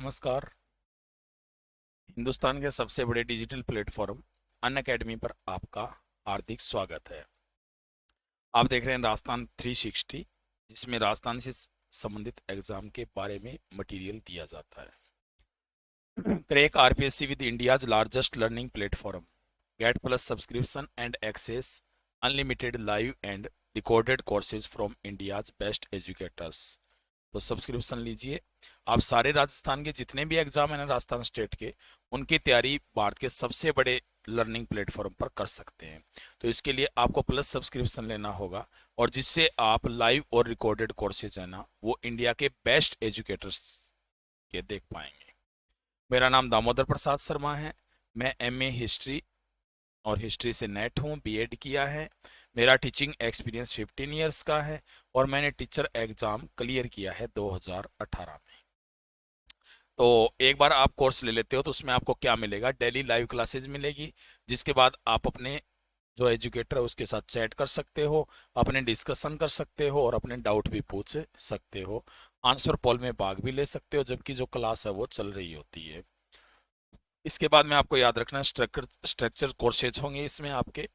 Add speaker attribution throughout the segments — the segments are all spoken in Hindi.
Speaker 1: नमस्कार। हिंदुस्तान के सबसे बड़े डिजिटल प्लेटफॉर्म अनअकैडमी पर आपका हार्दिक स्वागत है। आप देख रहे हैं राजस्थान 360, जिसमें राजस्थान से संबंधित एग्जाम के बारे में मटेरियल दिया जाता है। Crack RPSC with India's largest learning platform, get plus subscription and access unlimited live and recorded courses from India's best educators. तो सब्सक्रिप्शन लीजिए। आप सारे राजस्थान के जितने भी एग्जाम है ना, राजस्थान स्टेट के, उनकी तैयारी भारत के सबसे बड़े लर्निंग प्लेटफॉर्म पर कर सकते हैं। तो इसके लिए आपको प्लस सब्सक्रिप्शन लेना होगा, और जिससे आप लाइव और रिकॉर्डेड कोर्सेज है ना, वो इंडिया के बेस्ट एजुकेटर्स के देख पाएंगे। मेरा नाम दामोदर प्रसाद शर्मा है। मैं एमए हिस्ट्री और हिस्ट्री से नेट हूँ, बीएड किया है। मेरा टीचिंग एक्सपीरियंस 15 इयर्स का है, और मैंने टीचर एग्ज़ाम क्लियर किया है 2018 में। तो एक बार आप कोर्स ले लेते हो तो उसमें आपको क्या मिलेगा? डेली लाइव क्लासेज मिलेगी, जिसके बाद आप अपने जो एजुकेटर है उसके साथ चैट कर सकते हो, अपने डिस्कशन कर सकते हो, और अपने डाउट भी पूछ सकते हो। आंसर पोल में भाग भी ले सकते हो जबकि जो क्लास है वो चल रही होती है। इसके बाद में आपको याद रखना, स्ट्रक्चर कोर्सेज होंगे इसमें आपके।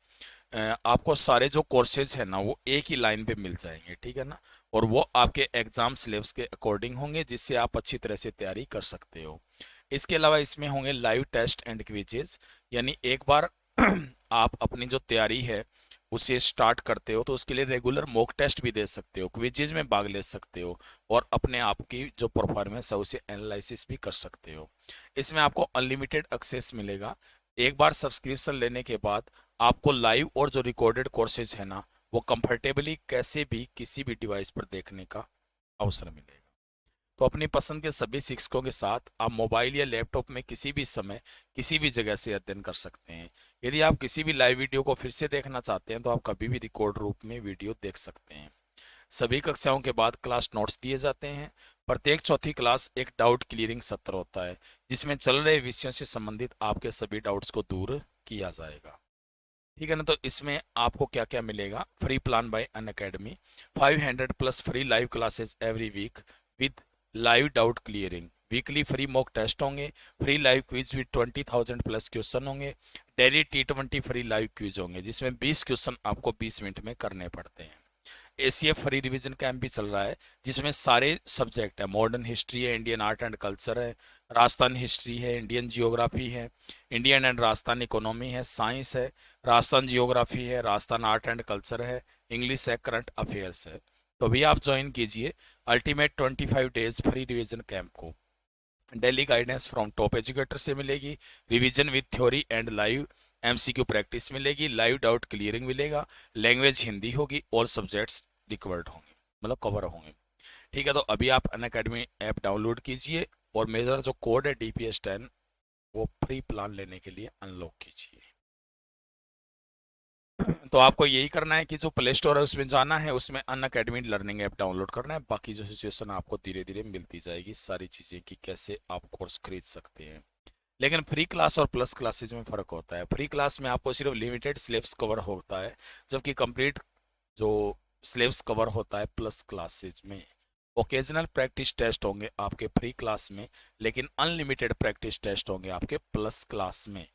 Speaker 1: आपको सारे जो कोर्सेज है ना, वो एक ही लाइन पे मिल जाएंगे, ठीक है ना। और वो आपके एग्जाम सिलेबस के अकॉर्डिंग होंगे, जिससे आप अच्छी तरह से तैयारी कर सकते हो। इसके अलावा इसमें होंगे लाइव टेस्ट एंड क्विजेज, यानी एक बार आप अपनी जो तैयारी है उसे स्टार्ट करते हो तो उसके लिए रेगुलर मॉक टेस्ट भी दे सकते हो, क्विजेज में भाग ले सकते हो, और अपने आप की जो परफॉर्मेंस है उसे एनालिसिस भी कर सकते हो। इसमें आपको अनलिमिटेड एक्सेस मिलेगा। एक बार सब्सक्रिप्शन लेने के बाद आपको लाइव और जो रिकॉर्डेड कोर्सेज है ना, वो कंफर्टेबली कैसे भी किसी भी डिवाइस पर देखने का अवसर मिलेगा। तो अपनी पसंद के सभी शिक्षकों के साथ आप मोबाइल या लैपटॉप में किसी भी समय किसी भी जगह से अध्ययन कर सकते हैं। यदि आप किसी भी लाइव वीडियो को फिर से देखना चाहते हैं तो आप कभी भी रिकॉर्ड रूप में वीडियो देख सकते हैं। सभी कक्षाओं के बाद क्लास नोट्स दिए जाते हैं। प्रत्येक चौथी क्लास एक डाउट क्लियरिंग सत्र होता है, जिसमें चल रहे विषयों से संबंधित आपके सभी डाउट्स को दूर किया जाएगा, ठीक है ना। तो इसमें आपको क्या क्या मिलेगा? Free plan by Unacademy, 500 plus free live classes every week with live doubt clearing, weekly free mock test होंगे, free live quiz with 20,000 plus question होंगे, daily T20 free live quiz होंगे, जिसमें 20 क्वेश्चन आपको 20 मिनट में करने पड़ते हैं। एसीएफ फ्री रिवीजन कैंप भी चल रहा है, जिसमें सारे सब्जेक्ट है। मॉडर्न हिस्ट्री है, इंडियन आर्ट एंड कल्चर है, राजस्थान हिस्ट्री है, इंडियन जियोग्राफी है, इंडियन एंड राजस्थान इकोनॉमी है, साइंस है, राजस्थान जियोग्राफी है, राजस्थान आर्ट एंड कल्चर है, इंग्लिश है, करंट अफेयर्स है। तो अभी आप ज्वाइन कीजिए ultimate 25 days free revision camp को। Daily guidance from top educator से मिलेगी, revision with theory and live MCQ practice मिलेगी, लाइव डाउट क्लियरिंग मिलेगा, लैंग्वेज हिंदी होगी, ऑल सब्जेक्ट्स रिकवर्ड होंगे, मतलब कवर होंगे, ठीक है। तो अभी आप अनअकैडमी ऐप डाउनलोड कीजिए, और मेरा जो कोड है DPS10, वो फ्री प्लान लेने के लिए अनलॉक कीजिए। तो आपको यही करना है कि जो प्ले स्टोर है उसमें जाना है, उसमें अनअकैडमी लर्निंग ऐप डाउनलोड करना है। बाकी जो सिचुएशन आपको धीरे धीरे मिलती जाएगी सारी चीज़ें कि कैसे आप कोर्स खरीद सकते हैं। लेकिन फ्री क्लास और प्लस क्लासेज में फ़र्क होता है। फ्री क्लास में आपको सिर्फ लिमिटेड सिलेबस कवर होता है, जबकि कंप्लीट जो सिलेबस कवर होता है प्लस क्लासेज में। ओकेजनल प्रैक्टिस टेस्ट होंगे आपके फ्री क्लास में, लेकिन अनलिमिटेड प्रैक्टिस टेस्ट होंगे आपके प्लस क्लास में।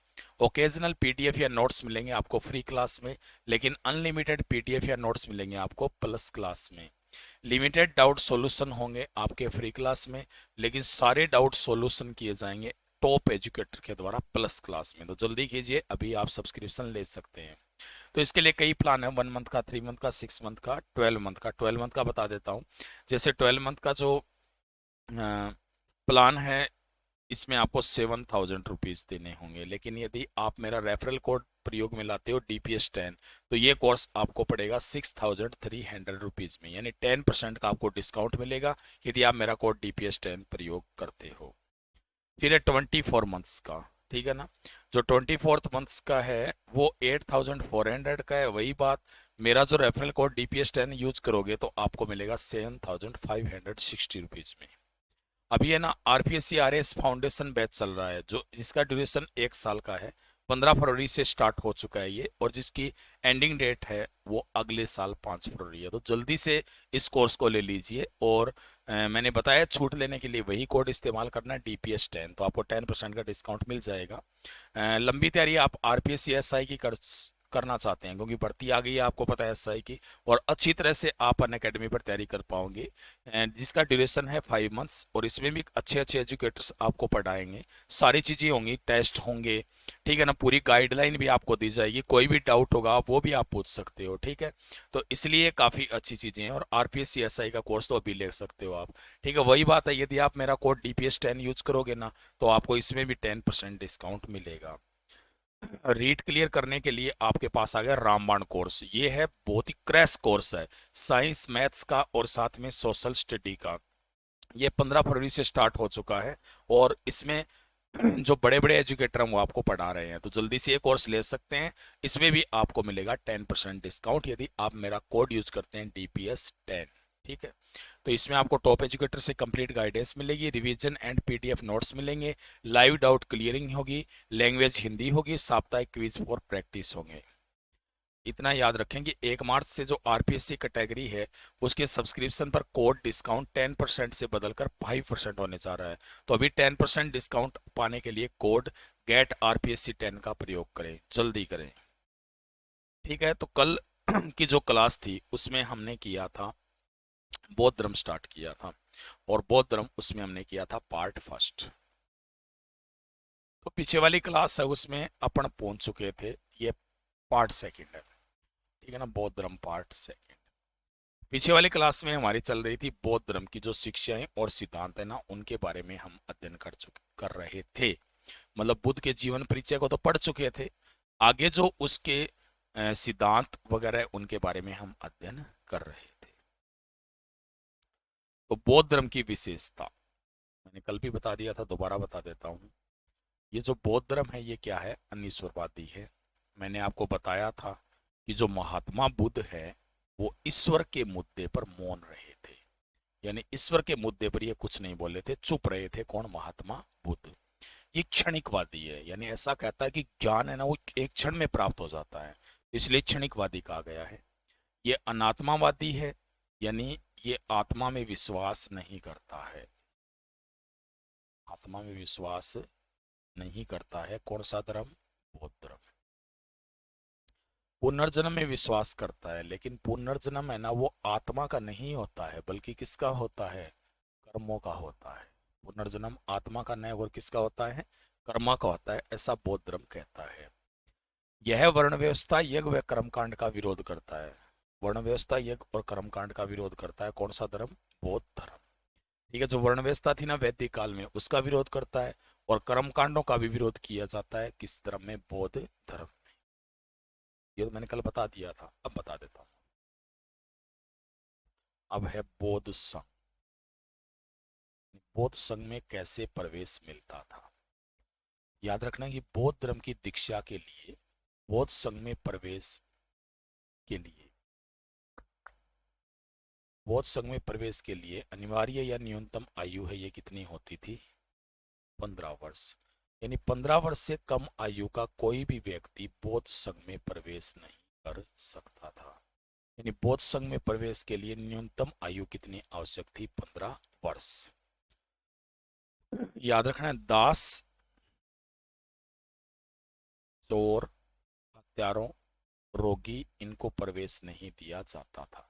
Speaker 1: ओकेजनल पीडीएफ या नोट्स मिलेंगे आपको फ्री क्लास में, लेकिन अनलिमिटेड पीडीएफ या नोट्स मिलेंगे आपको प्लस क्लास में। लिमिटेड डाउट सॉल्यूशन होंगे आपके फ्री क्लास में, लेकिन सारे डाउट सॉल्यूशन किए जाएंगे टॉप एजुकेटर के द्वारा प्लस क्लास में। तो जल्दी कीजिए, अभी आप सब्सक्रिप्शन ले सकते हैं। तो इसके लिए कई प्लान है, 1 मंथ का, 3 मंथ का, 6 मंथ का, 12 मंथ का। 12 मंथ का बता देता हूँ। जैसे 12 मंथ का जो प्लान है, इसमें आपको 7,000 रुपीज़ देने होंगे, लेकिन यदि आप मेरा रेफरल कोड प्रयोग में लाते हो DPS10, तो ये कोर्स आपको पड़ेगा 6,300 रुपीज़ में, यानी 10% का आपको डिस्काउंट मिलेगा यदि आप मेरा कोड DPS10 प्रयोग करते हो। फिर है 24 मंथ्स का, ठीक है ना। जो 24 मंथ्स का है वो 8,400 का है। वही बात, मेरा जो रेफरल कोड DPS10 यूज करोगे तो आपको मिलेगा 7,560 रुपीज़ में। अभी है ना, RPSC-RAS फाउंडेशन बैच चल रहा है, जो जिसका ड्यूरेशन 1 साल का है। 15 फरवरी से स्टार्ट हो चुका है ये, और जिसकी एंडिंग डेट है वो अगले साल 5 फरवरी है। तो जल्दी से इस कोर्स को ले लीजिए, और मैंने बताया छूट लेने के लिए वही कोड इस्तेमाल करना है DPS10, तो आपको 10% का डिस्काउंट मिल जाएगा। लंबी तैयारी आप RPS SI की करना चाहते हैं, क्योंकि भर्ती आ गई है, आपको पता है SI की, और अच्छी तरह से आप अनअकैडमी पर तैयारी कर पाओगे, जिसका ड्यूरेशन है 5 मंथ्स, और इसमें भी अच्छे अच्छे एजुकेटर्स आपको पढ़ाएंगे, सारी चीज़ें होंगी, टेस्ट होंगे, ठीक है ना, पूरी गाइडलाइन भी आपको दी जाएगी, कोई भी डाउट होगा आप वो भी आप पूछ सकते हो, ठीक है। तो इसलिए काफ़ी अच्छी चीज़ें हैं, और RPS SI का कोर्स तो अभी ले सकते हो आप, ठीक है। वही बात है, यदि आप मेरा कोड DPS10 यूज करोगे ना, तो आपको इसमें भी 10% डिस्काउंट मिलेगा। रीट क्लियर करने के लिए आपके पास आ गया रामबाण कोर्स। ये है बहुत ही क्रैश कोर्स है, साइंस मैथ्स का और साथ में सोशल स्टडी का। ये 15 फरवरी से स्टार्ट हो चुका है, और इसमें जो बड़े बड़े एजुकेटर हैं वो आपको पढ़ा रहे हैं, तो जल्दी से ये कोर्स ले सकते हैं। इसमें भी आपको मिलेगा 10% डिस्काउंट यदि आप मेरा कोड यूज करते हैं DPS10, ठीक है। तो इसमें आपको टॉप एजुकेटर से कंप्लीट गाइडेंस मिलेगी, रिवीजन एंड PDF नोट्स मिलेंगे, लाइव डाउट क्लियरिंग होगी, लैंग्वेज हिंदी होगी, साप्ताहिक क्विज फॉर प्रैक्टिस होंगे। इतना याद रखें कि 1 मार्च से जो RPSC कैटेगरी है उसके सब्सक्रिप्शन पर कोड डिस्काउंट 10% से बदलकर 5% होने जा रहा है। तो अभी 10% डिस्काउंट पाने के लिए कोड गेट RPSC10 का प्रयोग करें, जल्दी करें, ठीक है। तो कल की जो क्लास थी उसमें हमने किया था बौद्ध धर्म, स्टार्ट किया था, और बौद्ध धर्म उसमें हमने किया था पार्ट फर्स्ट। तो पीछे वाली क्लास है उसमें अपन पहुंच चुके थे, ये पार्ट सेकंड है, ठीक है ना, बौद्ध धर्म पार्ट सेकंड। पीछे वाली क्लास में हमारी चल रही थी बौद्ध धर्म की जो शिक्षाएं और सिद्धांत है ना, उनके बारे में हम अध्ययन कर रहे थे। मतलब बुद्ध के जीवन परिचय को तो पढ़ चुके थे, आगे जो उसके सिद्धांत वगैरह उनके बारे में हम अध्ययन कर रहे थे। तो बौद्ध धर्म की विशेषता मैंने कल भी बता दिया था, दोबारा बता देता हूँ। ये जो बौद्ध धर्म है ये क्या है, अनिश्वरवादी है। मैंने आपको बताया था कि जो महात्मा बुद्ध है वो ईश्वर के मुद्दे पर मौन रहे थे, यानी ईश्वर के मुद्दे पर ये कुछ नहीं बोले थे, चुप रहे थे। कौन? महात्मा बुद्ध। ये क्षणिकवादी है, यानी ऐसा कहता है कि ज्ञान है ना वो एक क्षण में प्राप्त हो जाता है, इसलिए क्षणिकवादी कहा गया है। ये अनात्मावादी है, यानी ये आत्मा में विश्वास नहीं करता है, आत्मा में विश्वास नहीं करता है। कौन सा धर्म? बौद्ध धर्म। पुनर्जन्म में विश्वास करता है, लेकिन पुनर्जन्म है ना वो आत्मा का नहीं होता है, बल्कि किसका होता है? कर्मों का होता है। पुनर्जन्म आत्मा का नहीं और किसका होता है? कर्मा का होता है, ऐसा बौद्ध धर्म कहता है। यह वर्ण व्यवस्था यज्ञ व कर्मकांड का विरोध करता है। वर्ण व्यवस्था यज्ञ और कर्मकांड का विरोध करता है। कौन सा धर्म? बौद्ध धर्म। ठीक है, जो वर्ण व्यवस्था थी ना वैदिक काल में उसका विरोध करता है, और कर्मकांडों का भी विरोध किया जाता है। किस धर्म में? बौद्ध धर्म। ये तो मैंने कल बता दिया था, अब बता देता हूँ। अब है बौद्ध संघ। बौद्ध संघ में कैसे प्रवेश मिलता था? याद रखना कि बौद्ध धर्म की दीक्षा के लिए, बौद्ध संघ में प्रवेश के लिए, बौद्ध संघ में प्रवेश के लिए अनिवार्य या न्यूनतम आयु है ये कितनी होती थी? 15 वर्ष। यानी 15 वर्ष से कम आयु का कोई भी व्यक्ति बौद्ध संघ में प्रवेश नहीं कर सकता था। यानी बौद्ध संघ में प्रवेश के लिए न्यूनतम आयु कितनी आवश्यक थी? 15 वर्ष। याद रखना है, दास, चोर, हत्यारों, रोगी, इनको प्रवेश नहीं दिया जाता था।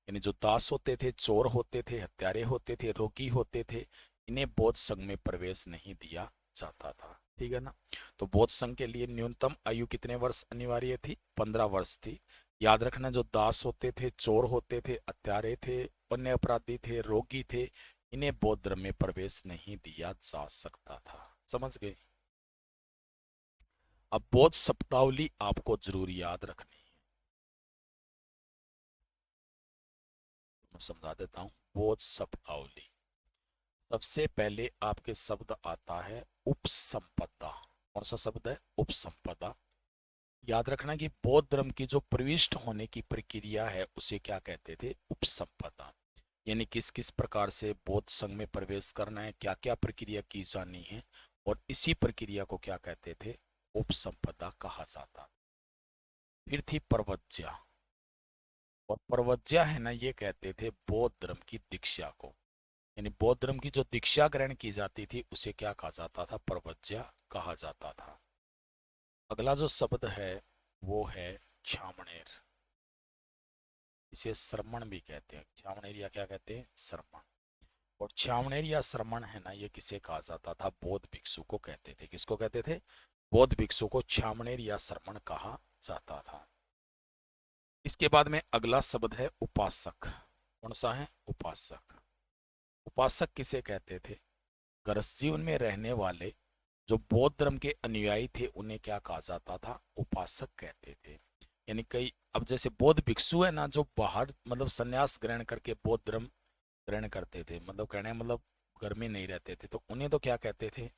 Speaker 1: यानी जो दास होते थे, चोर होते थे, हत्यारे होते थे, रोगी होते थे, इन्हें बौद्ध संघ में प्रवेश नहीं दिया जाता था, ठीक है ना। तो बौद्ध संघ के लिए न्यूनतम आयु कितने वर्ष अनिवार्य थी? 15 वर्ष थी। याद रखना, जो दास होते थे, चोर होते थे, हत्यारे थे, अन्य अपराधी थे, रोगी थे, इन्हें बौद्ध धर्म में प्रवेश नहीं दिया जा सकता था। समझ गए? अब बौद्ध शब्दावली आपको जरूर याद रखनी है, मैं समझा देता हूँ। बौद्ध शब्दावली, सबसे पहले आपके शब्द आता है उपसंपदा। कौन सा शब्द है? उपसंपदा। याद रखना कि बौद्ध धर्म की जो प्रविष्ट होने की प्रक्रिया है उसे क्या कहते थे? उपसंपदा। यानी किस किस प्रकार से बौद्ध संघ में प्रवेश करना है, क्या क्या प्रक्रिया की जानी है, और इसी प्रक्रिया को क्या कहते थे? उपसंपदा कहा जाता। फिर थी प्रवज्या, और प्रवज्या है ना ये कहते थे बौद्ध धर्म की दीक्षा को। यानी बौद्ध धर्म की जो दीक्षा ग्रहण की जाती थी उसे क्या कहा जाता था? प्रव्रज्या कहा जाता था। अगला जो शब्द है वो है छामणेर। इसे श्रमण भी कहते हैं। छामणेर या क्या कहते हैं? श्रमण। और छामणेर या श्रमण है ना, ये किसे कहा जाता था? बौद्ध भिक्षु को कहते थे। किसको कहते थे? बौद्ध भिक्षु को छामणेर या श्रमण कहा जाता था। इसके बाद में अगला शब्द है उपासक। कौन सा है? उपासक। उपासक किसे कहते थे? गृहस्थ जीवन में रहने वाले जो बौद्ध धर्म के अनुयायी थे उन्हें क्या कहा जाता था? उपासक कहते थे। यानी कई, अब जैसे बौद्ध भिक्षु है ना, जो बाहर मतलब संन्यास ग्रहण करके बौद्ध धर्म ग्रहण करते थे, मतलब कहने मतलब घर में नहीं रहते थे, तो उन्हें तो क्या कहते थे?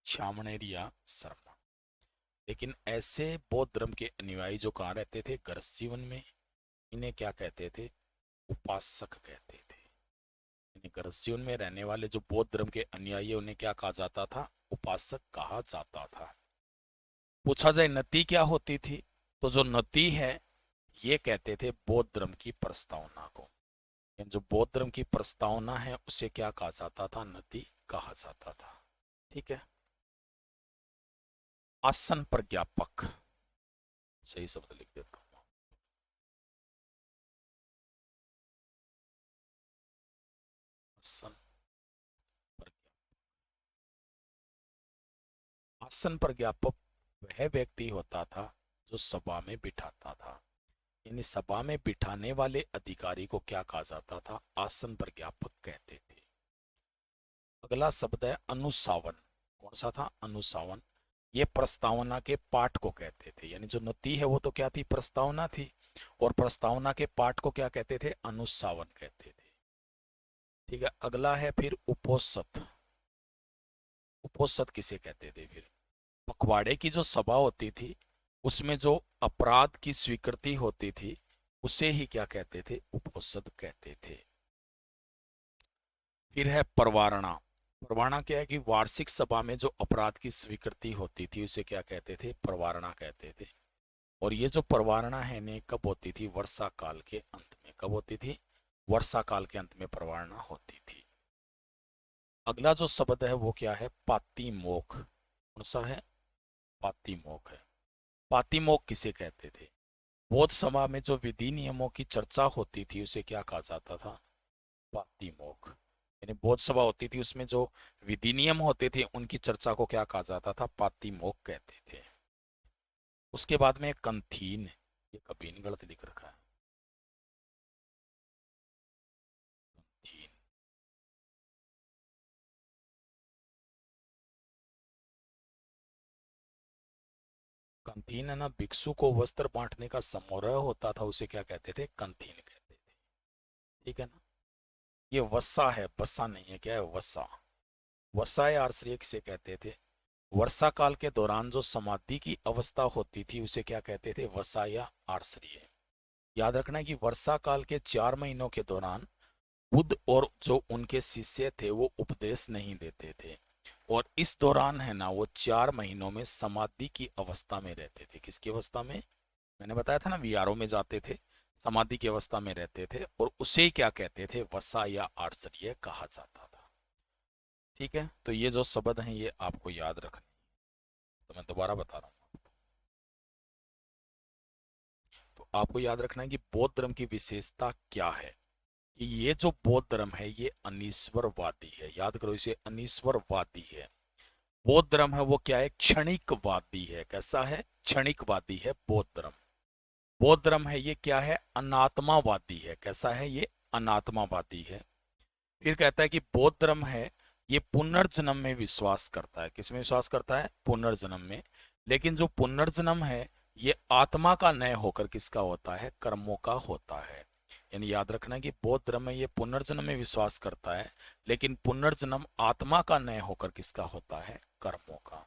Speaker 1: छामणेर या शर्मा। लेकिन ऐसे बौद्ध धर्म के अनुयायी जो कहाँ रहते थे? गृहस्थ जीवन में, इन्हें क्या कहते थे? उपासक कहते थे। यानी गृहस्थ जीवन में रहने वाले जो बौद्ध धर्म के अनुयायी उन्हें क्या कहा जाता था? उपासक कहा जाता था। पूछा जाए नती क्या होती थी, तो जो नती है ये कहते थे बौद्ध धर्म की प्रस्तावना को। जो बौद्ध धर्म की प्रस्तावना है उसे क्या कहा जाता था? नती कहा जाता था। ठीक है। आसन प्रज्ञापक, सही शब्द लिख देता हूं। आसन प्रज्ञापक। आसन प्रज्ञापक वह व्यक्ति होता था जो सभा में बिठाता था। यानी सभा में बिठाने वाले अधिकारी को क्या कहा जाता था? आसन प्रज्ञापक कहते थे। अगला शब्द है अनुसावन। कौन सा था? अनुसावन। ये प्रस्तावना के पाठ को कहते थे। यानी जो नती है वो तो क्या थी? प्रस्तावना थी। और प्रस्तावना के पाठ को क्या कहते थे? अनुसावन कहते थे। ठीक है। अगला है फिर उपोषद। उपोषद किसे कहते थे? फिर पखवाड़े की जो सभा होती थी उसमें जो अपराध की स्वीकृति होती थी उसे ही क्या कहते थे? उपोषद कहते थे। फिर है परवारणा। परवारणा क्या है कि वार्षिक सभा में जो अपराध की स्वीकृति होती थी उसे क्या कहते थे? परवारणा कहते थे। और ये जो परवारणा है ने कब होती थी? वर्षा काल के अंत में। कब होती थी? वर्षा काल के अंत में परवारणा होती थी। अगला जो शब्द है वो क्या है? पातिमोक्ष। कौन सा है? पातिमोक्ष है। पातिमोक्ष किसे कहते थे? बौद्ध सभा में जो विधि नियमों की चर्चा होती थी उसे क्या कहा जाता था? पातिमोक्ष। यानी बौद्ध सभा होती थी उसमें जो विधि नियम होते थे उनकी चर्चा को क्या कहा जाता था? पातिमोक्ष कहते थे। उसके बाद में कंथीन, ये कभी गलत लिख रखा है। कंथीन। कंथीन है ना, भिक्षु को वस्त्र बांटने का समारोह होता था उसे क्या कहते थे? कंथीन कहते थे। ठीक है ना। ये वस्सा है, बस्सा नहीं है। क्या है? वस्सा। वस्सा या आश्रय किसे कहते थे? वर्षा काल के दौरान जो समाधि की अवस्था होती थी उसे क्या कहते थे? वसा या आश्रय। याद रखना है कि वर्षा काल के 4 महीनों के दौरान बुद्ध और जो उनके शिष्य थे वो उपदेश नहीं देते थे। और इस दौरान है ना वो 4 महीनों में समाधि की अवस्था में रहते थे। किसकी अवस्था में? मैंने बताया था ना, विहारों में जाते थे, समाधि की अवस्था में रहते थे, और उसे क्या कहते थे? वसा या आश्रय कहा जाता था। ठीक है। तो ये जो शब्द हैं ये आपको याद रखने, तो मैं दोबारा बता रहा हूँ। तो आपको याद रखना है कि बौद्ध धर्म की विशेषता क्या है, कि ये जो बौद्ध धर्म है ये अनीश्वरवादी है। याद करो इसे, अनीश्वरवादी है। बौद्ध धर्म है वो क्या है? क्षणिकवादी है। कैसा है? क्षणिकवादी है बौद्ध धर्म। बौद्ध धर्म है ये क्या है? अनात्मावादी है। कैसा है? ये अनात्मावादी है। फिर कहता है कि बौद्ध धर्म है ये पुनर्जन्म में विश्वास करता है। किसमें विश्वास करता है? पुनर्जन्म में। लेकिन जो पुनर्जन्म है ये आत्मा का नय होकर किसका होता है? कर्मों का होता है। यानी याद रखना कि बौद्ध धर्म में ये पुनर्जन्म में विश्वास करता है, लेकिन पुनर्जन्म आत्मा का नय होकर किसका होता है? कर्मों का।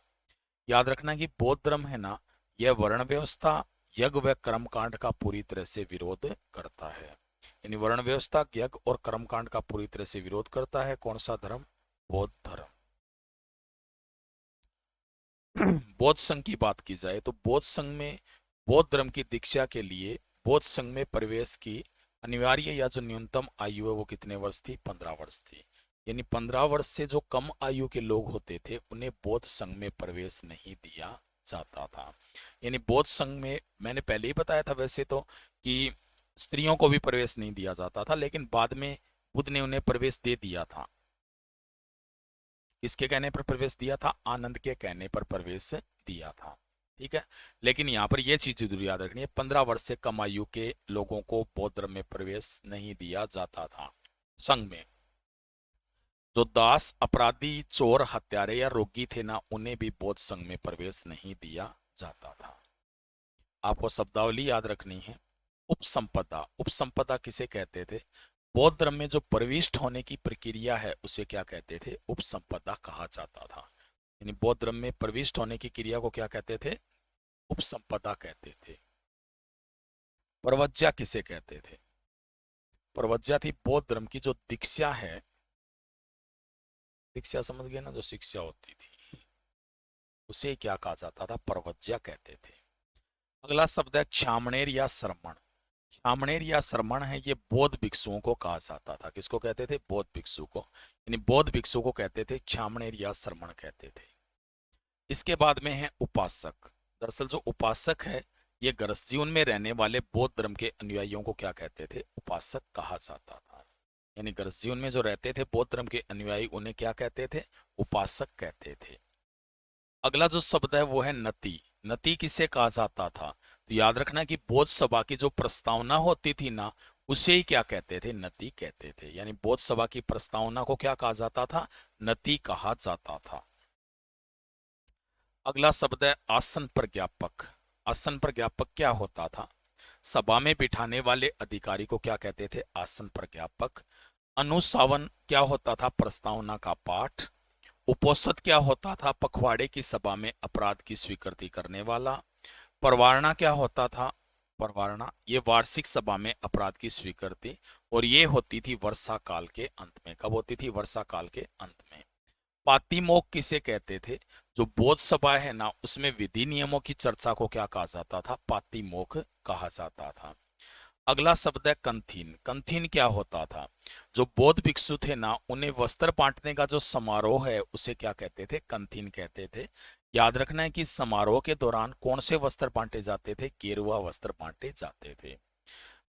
Speaker 1: याद रखना कि बौद्ध धर्म है ना, यह वर्ण व्यवस्था, यज्ञ व कर्मकांड का पूरी तरह से विरोध करता है। यानी वर्ण व्यवस्था, यज्ञ और कर्मकांड का पूरी तरह से विरोध करता है। कौन सा धर्म? बौद्ध धर्म। बौद्ध संघ की बात की जाए तो बौद्ध संघ में बौद्ध धर्म की दीक्षा के लिए बौद्ध संघ में प्रवेश की अनिवार्य या जो न्यूनतम आयु है वो कितने वर्ष थी, 15 वर्ष थी। यानी 15 वर्ष से जो कम आयु के लोग होते थे उन्हें बौद्ध संघ में प्रवेश नहीं दिया जाता था। यानी बौद्ध संघ में मैंने पहले ही बताया था वैसे तो कि स्त्रियों को भी प्रवेश नहीं दिया जाता था, लेकिन बाद में बुद्ध ने उन्हें प्रवेश दे दिया था। किसके कहने पर प्रवेश दिया था, आनंद के कहने पर प्रवेश दिया था। ठीक है, लेकिन यहाँ पर यह चीज जरूर याद रखनी है, 15 वर्ष से कम आयु के लोगों को बौद्ध धर्म में प्रवेश नहीं दिया जाता था। संघ में जो दास, अपराधी, चोर, हत्यारे या रोगी थे ना, उन्हें भी बौद्ध संघ में प्रवेश नहीं दिया जाता था। आपको शब्दावली याद रखनी है। उपसंपदा, उपसंपदा किसे कहते थे, बौद्ध धर्म में जो प्रविष्ट होने की प्रक्रिया है उसे क्या कहते थे, उपसंपदा कहा जाता था। यानी बौद्ध धर्म में प्रविष्ट होने की क्रिया को क्या कहते थे, उपसंपदा कहते थे। प्रवज्जा किसे कहते थे, प्रवज्जा थी बौद्ध धर्म की जो दीक्षा है, दीक्षा समझ गए ना, जो शिक्षा होती थी उसे क्या कहा जाता था, प्रवज्जा कहते थे। अगला शब्द है क्षामणेर या श्रमण। क्षामणेर या श्रमण है, ये बौद्ध भिक्षुओं को कहा जाता था। किसको कहते थे, बौद्ध भिक्षु को, यानी बौद्ध भिक्षु को कहते थे क्षामणेर या श्रमण कहते थे। इसके बाद में है उपासक। दरअसल जो उपासक है ये गृहस्थ जीवन में रहने वाले बौद्ध धर्म के अनुयायियों को क्या कहते थे, उपासक कहा जाता था। यानी गृहस्थ जीवन में जो रहते थे बौद्ध धर्म के अनुयायी उन्हें क्या कहते थे, उपासक कहते थे। अगला जो शब्द है वो है नति। नति किसे कहा जाता था, तो याद रखना कि बौद्ध सभा की जो प्रस्तावना होती थी ना उसे ही क्या कहते थे, नति कहते थे। यानी बौद्ध सभा की प्रस्तावना को क्या कहा जाता था, नति कहा जाता था। अगला शब्द है आसन प्रज्ञापक। आसन प्रज्ञापक क्या होता था, सभा में बिठाने वाले अधिकारी को क्या कहते थे, आसन प्रज्ञापक। अनुशासन क्या होता था, प्रस्तावना का पाठ। उपोषद क्या होता था, पखवाड़े की सभा में अपराध की स्वीकृति करने वाला। परवारणा क्या होता था, परवारणा ये वार्षिक सभा में अपराध की स्वीकृति, और ये होती थी वर्षा काल के अंत में। कब होती थी, वर्षा काल के अंत में। पातिमोक्ष किसे कहते थे, जो बौद्ध सभा है ना उसमें विधि नियमों की चर्चा को क्या कहा जाता था, पातिमोक्ष कहा जाता था। अगला शब्द है कंथीन। कंथीन क्या होता था, जो बौद्ध भिक्षु थे ना उन्हें वस्त्र बांटने का जो समारोह है उसे क्या कहते थे, कंथीन कहते थे। याद रखना है कि समारोह के दौरान कौन से वस्त्र बांटे जाते थे, गेरुआ वस्त्र बांटे जाते थे।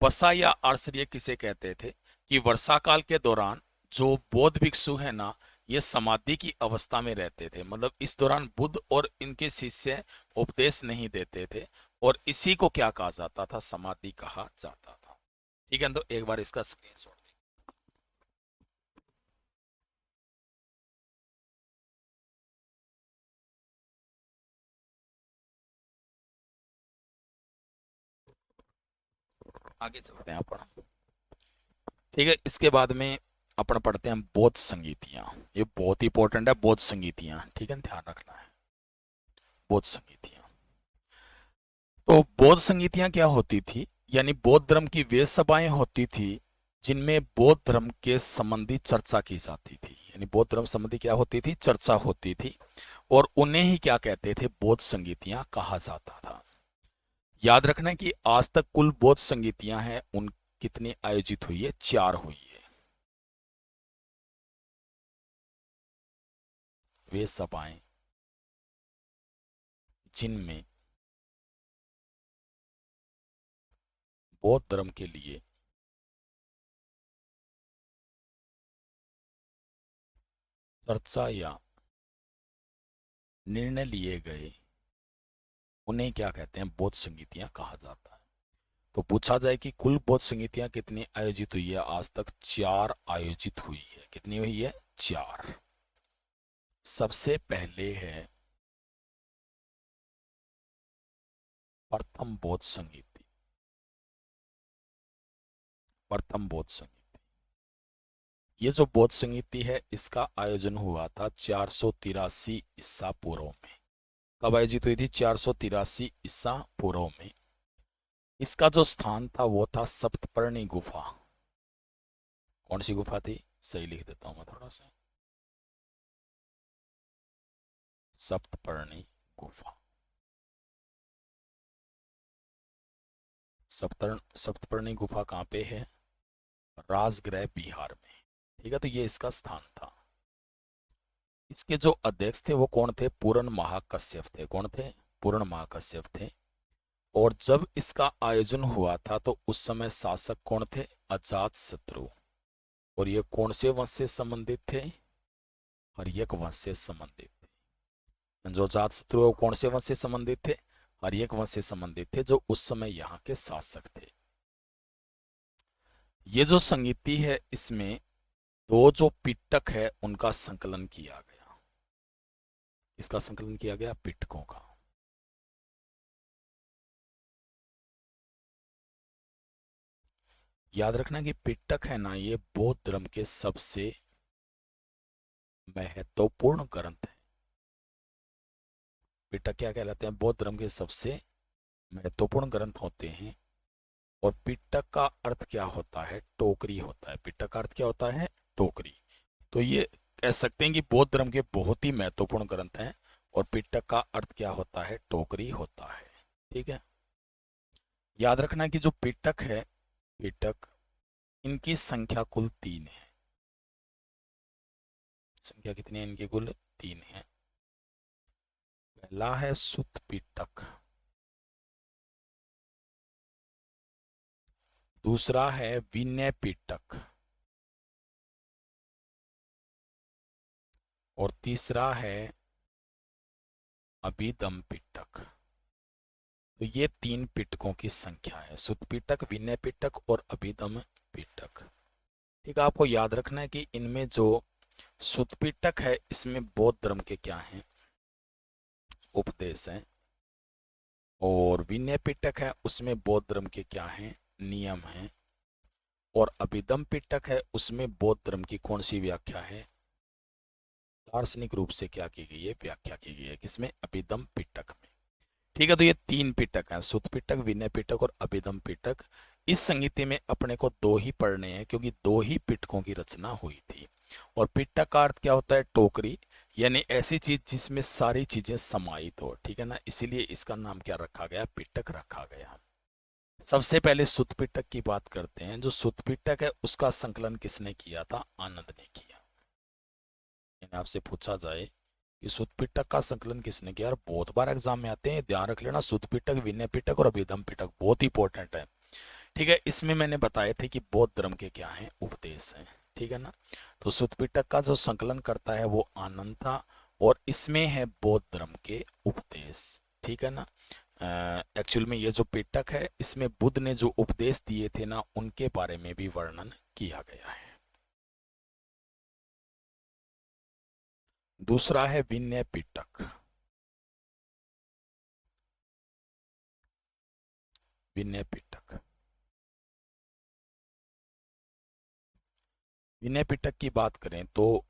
Speaker 1: पसा या आश्रय किसे कहते थे, कि वर्षा काल के दौरान जो बौद्ध भिक्षु है ना ये समाधि की अवस्था में रहते थे, मतलब इस दौरान बुद्ध और इनके शिष्य उपदेश नहीं देते थे, और इसी को क्या कहा जाता था, समाधि कहा जाता था। ठीक है, तो एक बार इसका स्क्रीनशॉट। आगे चलते हैं अपन। ठीक है, इसके बाद में अपन पढ़ते हैं बौद्ध संगीतियां। ये बहुत ही इंपॉर्टेंट है, बौद्ध संगीतियां। ठीक है, ध्यान रखना है। बौद्ध संगीतियां, तो बौद्ध संगीतियां क्या होती थी, यानी बौद्ध धर्म की वे सभाएं होती थी जिनमें बौद्ध धर्म के संबंधी चर्चा की जाती थी। यानी बौद्ध धर्म संबंधी क्या होती थी, चर्चा होती थी, और उन्हें ही क्या कहते थे, बौद्ध संगीतियां कहा जाता था। याद रखना है कि आज तक कुल बौद्ध संगीतियां हैं उन कितनी आयोजित हुई है, 4 हुई है। वे सभाएं जिनमें बौद्ध धर्म के लिए चर्चा या निर्णय लिए गए उन्हें क्या कहते हैं, बौद्ध संगीतियां कहा जाता है। तो पूछा जाए कि कुल बौद्ध संगीतियां कितनी आयोजित हुई है, आज तक 4 आयोजित हुई है। कितनी हुई है, 4। सबसे पहले है प्रथम बौद्ध संगीति। प्रथम बौद्ध संगीति, ये जो बौद्ध संगीति है इसका आयोजन हुआ था 483 ईसा पूर्व में। कब आयोजित हुई थी, 483 ईसा पूर्व में। इसका जो स्थान था वो था सप्तपर्णी गुफा। कौन सी गुफा थी, सही लिख देता हूं मैं थोड़ा सा, सप्तपर्णी गुफा। सप्तपर्णी गुफा कहाँ पे है, राजगृह बिहार में। ठीक है, तो ये इसका स्थान था। इसके जो अध्यक्ष थे वो कौन थे? पूर्ण महाकश्यप थे। कौन थे? पूर्ण महाकश्यप थे। और जब इसका आयोजन हुआ था तो उस समय शासक कौन थे? अजात शत्रु। और ये कौन से वंश से संबंधित थे? हर्यक वंश से संबंधित थे। जो अजात शत्रु है वो कौन से वंश से संबंधित थे? हर्यक वंश से संबंधित थे, जो उस समय यहाँ के शासक थे। ये जो संगीति है इसमें दो जो पिटक है उनका संकलन किया गया। इसका संकलन किया गया पिटकों का। याद रखना कि पिटक है ना, ये बौद्ध धर्म के सबसे महत्वपूर्ण ग्रंथ है। पिटक क्या कहलाते हैं? बौद्ध धर्म के सबसे महत्वपूर्ण ग्रंथ होते हैं। और पिटक का अर्थ क्या होता है? टोकरी होता है। पिटक का अर्थ क्या होता है? टोकरी। तो ये कह सकते हैं कि बौद्ध धर्म के बहुत ही महत्वपूर्ण ग्रंथ हैं। और पिटक का अर्थ क्या होता है? टोकरी होता है। ठीक है, याद रखना कि जो पिटक है, पिटक, इनकी संख्या कुल 3 है। संख्या कितनी है इनकी? कुल 3 है। पहला है सुत पिटक, दूसरा है विनय पिटक, और तीसरा है अभिधम पिटक। तो ये 3 पिटकों की संख्या है, सुत पिटक, विनय पिटक और अभिधम पिटक। ठीक है, आपको याद रखना है कि इनमें जो सुत पिटक है इसमें बौद्ध धर्म के क्या हैं? उपदेश हैं। और विनय पिटक है उसमें बौद्ध धर्म के क्या हैं? नियम हैं। और अभिधम पिटक है उसमें बौद्ध धर्म की कौन सी व्याख्या है? दार्शनिक रूप से क्या की गई है? व्याख्या की गई है। किसमें? अभिधम पिटक में। ठीक है, तो ये 3 पिटक हैं, सुत पिटक, विनय पिटक और अभिधम पिटक। इस संहिता में अपने को 2 ही पढ़ने हैं क्योंकि 2 ही पिटकों की रचना हुई थी। और पिटक का अर्थ क्या होता है? टोकरी, यानी ऐसी चीज जिसमें सारी चीजें समाहित हो। ठीक है ना, इसीलिए इसका नाम क्या रखा गया? पिटक रखा गया। सबसे पहले सुत पिटक की बात करते हैं। जो सुत पिटक है उसका संकलन किसने किया था? आनंद ने किया। यानी आपसे पूछा जाए कि सुत पिटक का संकलन किसने किया, और बहुत बार एग्जाम में आते हैं, ध्यान रख लेना। सुत पिटक, विनय पिटक और अभिधम पिटक बहुत इंपॉर्टेंट है। ठीक है, इसमें मैंने बताए थे कि बौद्ध धर्म के क्या हैं? उपदेश हैं। ठीक है ना, तो सुत पिटक का जो संकलन करता है वो आनंद था, और इसमें है बौद्ध धर्म के उपदेश। ठीक है ना, एक्चुअल में ये जो पिटक है इसमें बुद्ध ने जो उपदेश दिए थे ना, उनके बारे में भी वर्णन किया गया है। दूसरा है विनय पिटक। विनय पिटक, विनय पिटक की बात करें तो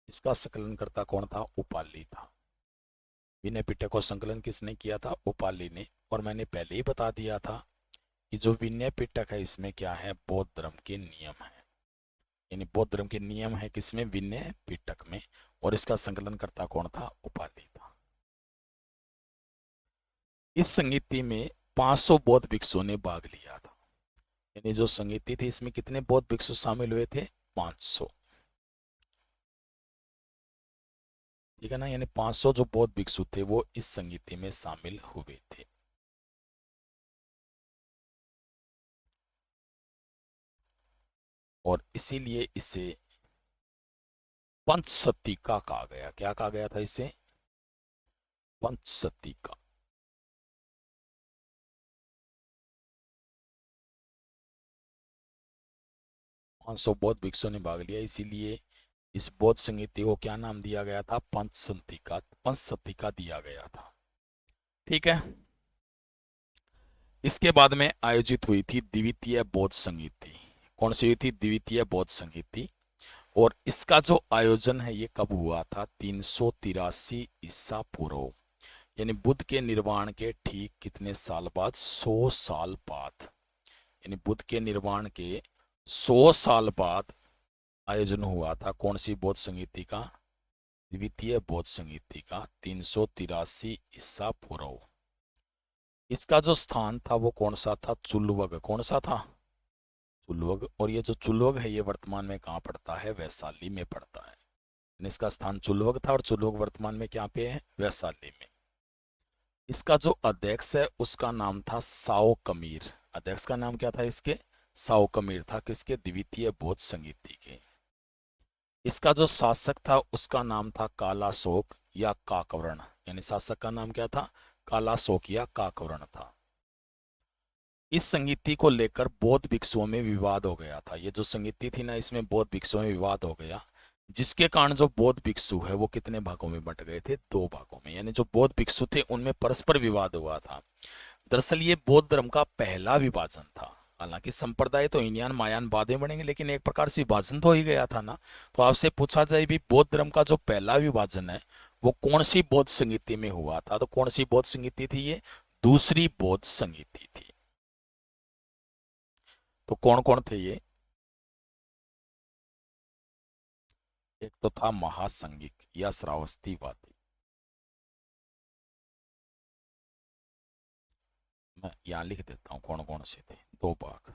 Speaker 1: इसका संकलनकर्ता कौन था? उपाली था। विनय पिटक को संकलन किसने किया था? उपाली ने। और मैंने पहले ही बता दिया था कि जो विनय पिटक है इसमें क्या है? बौद्ध धर्म के नियम है। यानी बौद्ध धर्म के नियम है किसमें? विनय पिटक में। और इसका संकलनकर्ता कौन था? उपाली था। इस संगीति में 500 बौद्ध भिक्षुओं ने भाग लिया था। यानी जो संगीति थी इसमें कितने बौद्ध भिक्षु शामिल हुए थे? 500। ठीक है ना, यानी 500 जो बौद्ध भिक्षु थे वो इस संगीति में शामिल हुए थे। और इसीलिए इसे पंचसतिका कहा गया। क्या कहा गया था इसे? पंचसतिका। 500 बौद्ध भिक्षुओं ने भाग लिया, इसीलिए इस बौद्ध संगीति को क्या नाम दिया गया था? पंचसतिका। पंचसतिका दिया गया था। ठीक है, इसके बाद में आयोजित हुई थी द्वितीय बौद्ध संगीति। कौन सी हुई थी? द्वितीय बौद्ध संगीति। और इसका जो आयोजन है ये कब हुआ था? 383 ईसा पूर्व। यानी बुद्ध के निर्वाण के ठीक कितने साल बाद? 100 साल बाद। यानी बुद्ध के निर्वाण के 100 साल बाद आयोजन हुआ था कौन सी बौद्ध संगीति का? द्वितीय बौद्ध संगीति का, 383 ईसा पूर्व। इसका जो स्थान था वो कौन सा था? चुल्वग। कौन सा था? चुल्लुग। और ये जो चुल्लुग है ये वर्तमान में कहाँ पड़ता है? वैशाली में पड़ता है। इसका स्थान चुल्लुग था और चुल्लुग वर्तमान में क्या पे है? वैशाली में। इसका जो अध्यक्ष है उसका नाम था साओ कमीर। अध्यक्ष का नाम क्या था इसके? साओ कमीर था। किसके? द्वितीय बौद्ध संगीति के। इसका जो शासक था उसका नाम था कालाशोक या काकवर्ण। यानी शासक का नाम क्या था? कालाशोक या काकवर्ण था। इस संगीति को लेकर बौद्ध भिक्षुओं में विवाद हो गया था। ये जो संगीति थी ना, इसमें बौद्ध भिक्षुओं में विवाद हो गया, जिसके कारण जो बौद्ध भिक्षु है वो कितने भागों में बंट गए थे? 2 भागों में। यानी जो बौद्ध भिक्षु थे उनमें परस्पर विवाद हुआ था। दरअसल ये बौद्ध धर्म का पहला विभाजन था। हालांकि संप्रदाय तो हीनयान महायान बाद में बनेंगे, लेकिन एक प्रकार से विभाजन तो हो ही गया था ना। तो आपसे पूछा जाए भी बौद्ध धर्म का जो पहला विभाजन है वो कौन सी बौद्ध संगीति में हुआ था? तो कौन सी बौद्ध संगीति थी ये? दूसरी बौद्ध संगीति थी। तो कौन कौन थे ये? एक तो था महासंगिक या श्रावस्तीवादी। मैं यहां लिख देता हूं कौन कौन से थे। 2 भाग।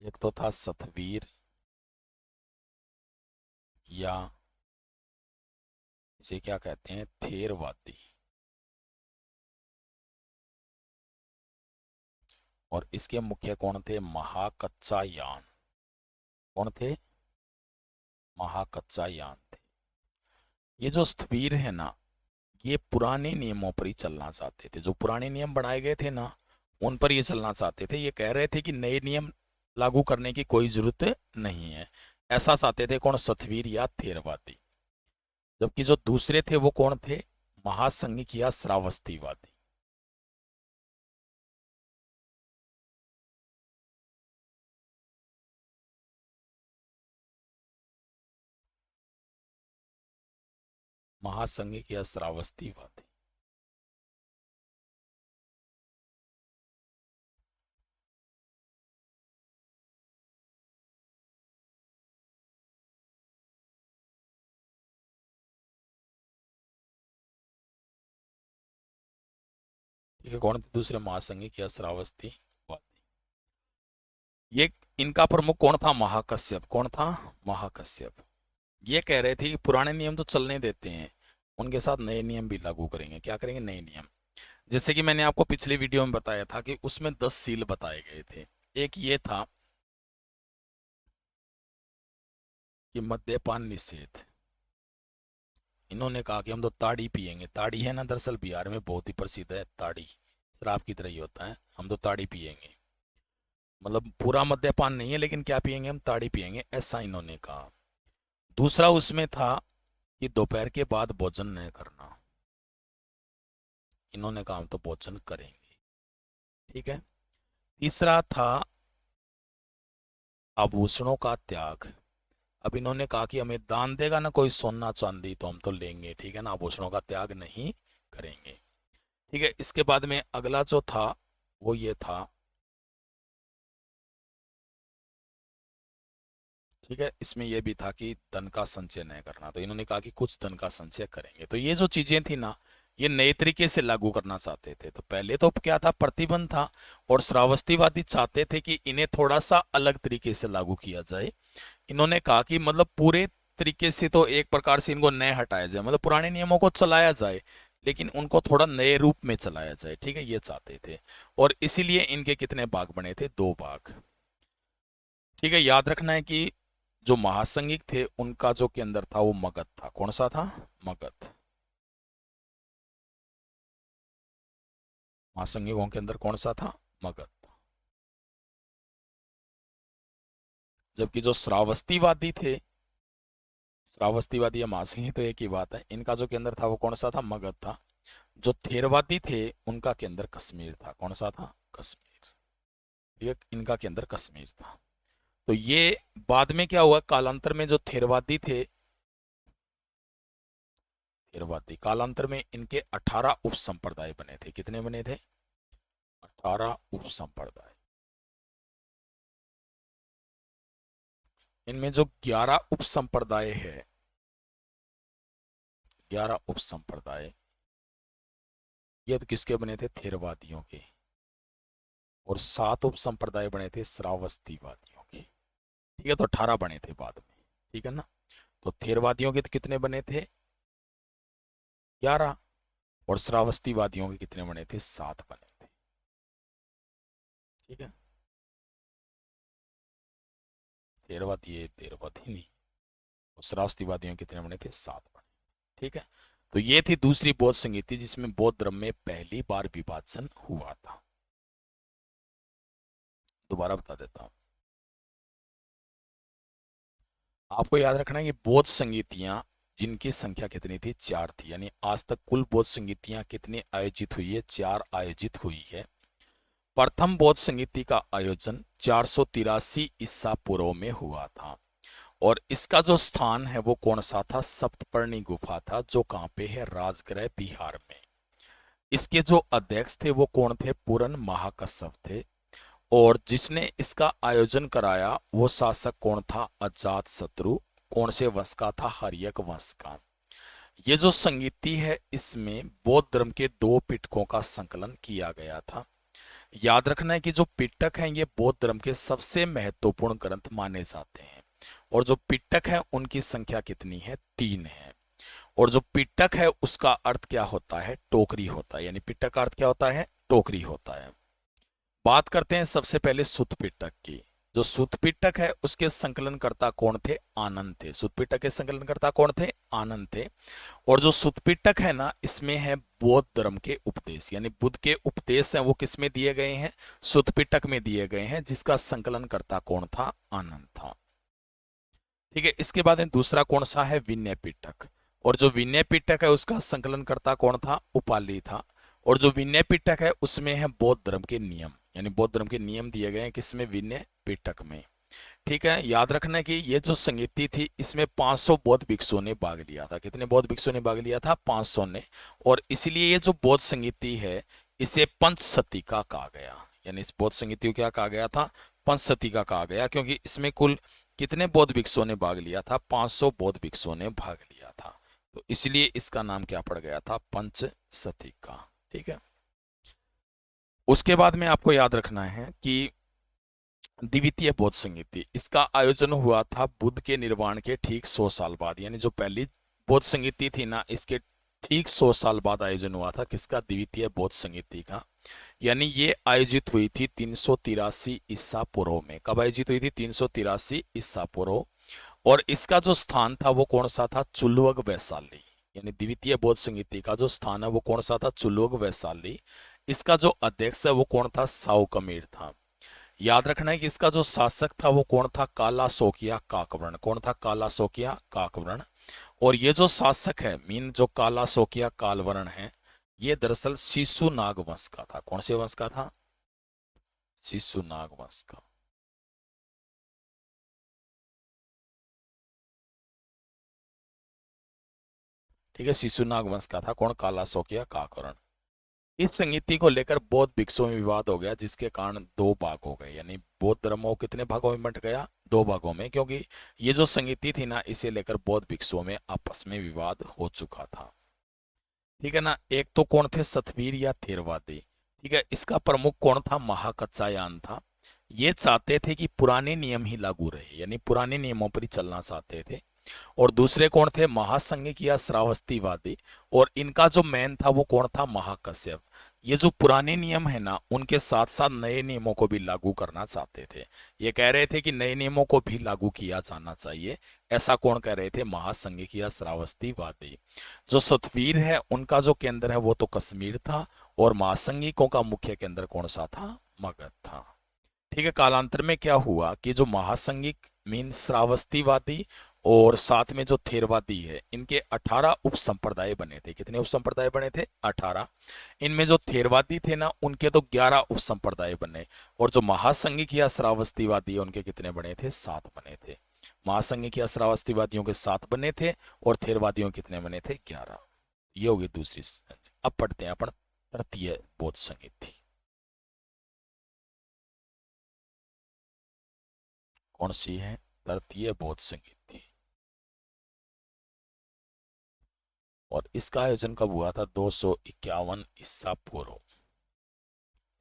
Speaker 1: एक तो था सतवीर या इसे क्या कहते हैं? थेरवादी। और इसके मुख्य कौन थे? महाकच्चायान। कौन थे? महाकच्चायान थे। ये जो स्थवीर है ना, ये पुराने नियमों पर ही चलना चाहते थे। जो पुराने नियम बनाए गए थे ना, उन पर ये चलना चाहते थे। ये कह रहे थे कि नए नियम लागू करने की कोई जरूरत नहीं है। ऐसा चाहते थे कौन? सतवीर या थेरवादी। जबकि जो दूसरे थे वो कौन थे? महासंघिक या श्रावस्तीवादी। महासंघिक या श्रावस्तीवादी। ठीक है, कौन थे दूसरे? महासंघिक या श्रावस्तीवादी। ये इनका प्रमुख कौन था? महाकश्यप। कौन था? महाकश्यप। ये कह रहे थे कि पुराने नियम तो चलने देते हैं, उनके साथ नए नियम भी लागू करेंगे। क्या करेंगे? नए नियम। जैसे कि मैंने आपको पिछले वीडियो में बताया था कि उसमें 10 सील बताए गए थे। एक ये था कि मद्यपान निषेध। इन्होंने कहा कि हम तो ताड़ी पियेंगे। ताड़ी है ना, दरअसल बिहार में बहुत ही प्रसिद्ध है ताड़ी। शराब की तरह ही होता है। हम तो ताड़ी पियेंगे, मतलब पूरा मद्यपान नहीं है, लेकिन क्या पियेंगे? हम ताड़ी पियेंगे, ऐसा इन्होंने कहा। दूसरा उसमें था कि दोपहर के बाद भोजन नहीं करना। इन्होंने कहा हम तो भोजन करेंगे। ठीक है। तीसरा था आभूषणों का त्याग। अब इन्होंने कहा कि हमें दान देगा ना कोई सोना चांदी तो हम तो लेंगे, ठीक है ना, आभूषणों का त्याग नहीं करेंगे। ठीक है। इसके बाद में अगला जो था वो ये था, ठीक है, इसमें यह भी था कि धन का संचय नहीं करना। तो इन्होंने कहा कि कुछ धन का संचय करेंगे। तो ये जो चीजें थी ना, ये नए तरीके से लागू करना चाहते थे। तो पहले तो क्या था? प्रतिबंध था। और श्रावस्तीवादी चाहते थे कि इन्हें थोड़ा सा अलग तरीके से लागू किया जाए। इन्होंने कहा कि मतलब पूरे तरीके से तो एक प्रकार से इनको नए हटाया जाए, मतलब पुराने नियमों को चलाया जाए, लेकिन उनको थोड़ा नए रूप में चलाया जाए। ठीक है, ये चाहते थे। और इसीलिए इनके कितने भाग बने थे? 2 भाग। ठीक है, याद रखना है कि जो महासंघिक थे उनका जो केंद्र था वो मगध था। कौन सा था? मगध। महासंघिकों के अंदर कौन सा था? मगध। जबकि जो श्रावस्तीवादी थे, श्रावस्तीवादी या महासंघी तो एक ही बात है, इनका जो केंद्र था वो कौन सा था? मगध था। जो थेरवादी थे उनका केंद्र कश्मीर था। कौन सा था? कश्मीर। ठीक है, इनका केंद्र कश्मीर था। तो ये बाद में क्या हुआ? कालांतर में जो थेरवादी थे, थेरवादी कालांतर में इनके 18 उप संप्रदाय बने थे। कितने बने थे? 18 उप संप्रदाय। इनमें जो 11 उप संप्रदाय है, 11 उप संप्रदाय, ये तो किसके बने थे? थेरवादियों के। और 7 उपसंप्रदाय बने थे श्रावस्तीवादियों के। ठीक है, तो 18 बने थे बाद में। ठीक है ना। तो थेरवादियों के तो कितने बने थे? 11। और श्रावस्तीवादियों के कितने बने थे? 7 बने थे। ठीक है, थेरवादी नहीं। और श्रावस्तीवादियों के कितने बने थे? 7 बने। ठीक है, तो ये थी दूसरी बौद्ध संगीति जिसमें बौद्ध धर्म में पहली बार विभाजन हुआ था। दोबारा बता देता हूं, आपको याद रखना है कि बौद्ध संगीतियां जिनकी संख्या कितनी थी? 4 थी। यानी आज तक कुल बौद्ध संगीतियां कितनी आयोजित हुई है? 4 आयोजित हुई है। प्रथम बौद्ध संगीति का आयोजन 483 ईसा पूर्व में हुआ था। और इसका जो स्थान है वो कौन सा था? सप्तपर्णी गुफा था, जो कहाँ पे है? राजगृह बिहार में। इसके जो अध्यक्ष थे वो कौन थे? पूरन महाकश्यप थे। और जिसने इसका आयोजन कराया वो शासक कौन था? अजात शत्रु। कौन से वंश का था? हर्यक वंश का। ये जो संगीति है इसमें बौद्ध धर्म के 2 पिटकों का संकलन किया गया था। याद रखना है कि जो पिटक हैं ये बौद्ध धर्म के सबसे महत्वपूर्ण ग्रंथ माने जाते हैं। और जो पिटक है उनकी संख्या कितनी है? 3 है। और जो पिटक है उसका अर्थ क्या होता है? टोकरी होता है। यानी पिटक का अर्थ क्या होता है? टोकरी होता है। बात करते हैं सबसे पहले सुत पिटक की। जो सुत पिटक है उसके संकलनकर्ता कौन थे? आनंद थे। सुत पिटक के संकलनकर्ता कौन थे? आनंद थे। और जो सुत पिटक है ना इसमें है बौद्ध धर्म के उपदेश, यानी बुद्ध के उपदेश हैं वो किसमें दिए गए हैं? सुत पिटक में दिए गए हैं, जिसका संकलनकर्ता कौन था? आनंद था। ठीक है, इसके बाद दूसरा कौन सा है? विनय पिटक। और जो विनय पिटक है उसका संकलनकर्ता कौन था? उपाली था। और जो विनय पिटक है उसमें है बौद्ध धर्म के नियम, यानी बौद्ध धर्म के नियम दिए गए हैं किसमें? विनय पिटक में। ठीक है, याद रखना है कि ये जो संगीति थी इसमें 500 बौद्ध भिक्षुओं ने भाग लिया था। कितने बौद्ध भिक्षुओं ने भाग लिया था? 500 ने। और इसलिए ये जो बौद्ध संगीति है इसे पंचसती कहा गया। यानी इस बौद्ध संगीति को क्या कहा गया था? पंचसती कहा गया, क्योंकि इसमें कुल कितने बौद्ध भिक्षुओं ने भाग लिया था? 500 बौद्ध भिक्षुओं ने भाग लिया था। तो इसलिए इसका नाम क्या पड़ गया था? पंचसती का। ठीक है, उसके बाद में आपको याद रखना है कि द्वितीय बौद्ध संगीति, इसका आयोजन हुआ था बुद्ध के निर्वाण के ठीक 100 साल बाद। यानी जो पहली बौद्ध संगीति थी ना इसके ठीक 100 साल बाद आयोजन हुआ था किसका? द्वितीय बौद्ध संगीति का। यानी ये आयोजित हुई थी 383 ईसा पूर्व में। कब आयोजित हुई थी? 383 ईसा पूर्व। और इसका जो स्थान था वो कौन सा था? चुल्लुवग वैशाली। यानी द्वितीय बौद्ध संगीति का जो स्थान है वो कौन सा था? चुल्लुवग वैशाली। इसका जो अध्यक्ष है वो कौन था? साओ कमीर था। याद रखना है कि इसका जो शासक था वो कौन था? काला सोकिया काकवर्ण। कौन था? काला सोकिया काकवर्ण। और ये जो शासक है मीन जो काला सोकिया कालवर्ण है ये दरअसल शिशु नाग वंश का था। कौन से वंश का था? शिशु नाग वंश का। ठीक है, शिशु नाग वंश का था। कौन? काला सोकिया काकवर्ण। इस संगीति को लेकर बौद्ध भिक्षुओं में विवाद हो गया, जिसके कारण 2 भाग हो गए। यानी बौद्ध धर्म को कितने भागों में बंट गया? 2 भागों में, क्योंकि ये जो संगीति थी ना इसे लेकर बौद्ध भिक्षुओं में आपस में विवाद हो चुका था। ठीक है ना। एक तो कौन थे? सतवीर या थेरवादी। ठीक है, इसका प्रमुख कौन था? महाकचायान था। ये चाहते थे कि पुराने नियम ही लागू रहे, यानी पुराने नियमों पर ही चलना चाहते थे। और दूसरे कौन थे? महासंघिक या श्रावस्तीवादी। और इनका जो मैन था वो कौन था? महाकश्यप। ये जो पुराने नियम है ना उनके साथ साथ नए नियमों को भी लागू करना चाहते थे। ये कह रहे थे कि नए नियमों को भी लागू किया जाना चाहिए। ऐसा कौन कह रहे थे? महासंघिक या श्रावस्तीवादी। जो सतवीर है उनका जो केंद्र है वो तो कश्मीर था। और महासंघिकों का मुख्य केंद्र कौन सा था? मगध था। ठीक है, कालांतर में क्या हुआ कि जो महासंघिक मीन श्रावस्तीवादी और साथ में जो थेरवादी है इनके 18 उपसंप्रदाय बने थे। कितने उपसंप्रदाय बने थे? 18। इनमें जो थेरवादी थे ना उनके तो 11 उपसंप्रदाय बने। और जो महासंघिक या श्रावस्तीवादी है उनके कितने बने थे? 7 बने थे। महासंघिक या श्रावस्तीवादियों के 7 बने थे और थेरवादियों के कितने बने थे? 11। ये होगी दूसरी। अब पढ़ते हैं अपन तृतीय बौद्ध संगीति। कौन सी है? तृतीय बौद्ध संगीति। और इसका आयोजन कब हुआ था? 251 ईसा पूर्व।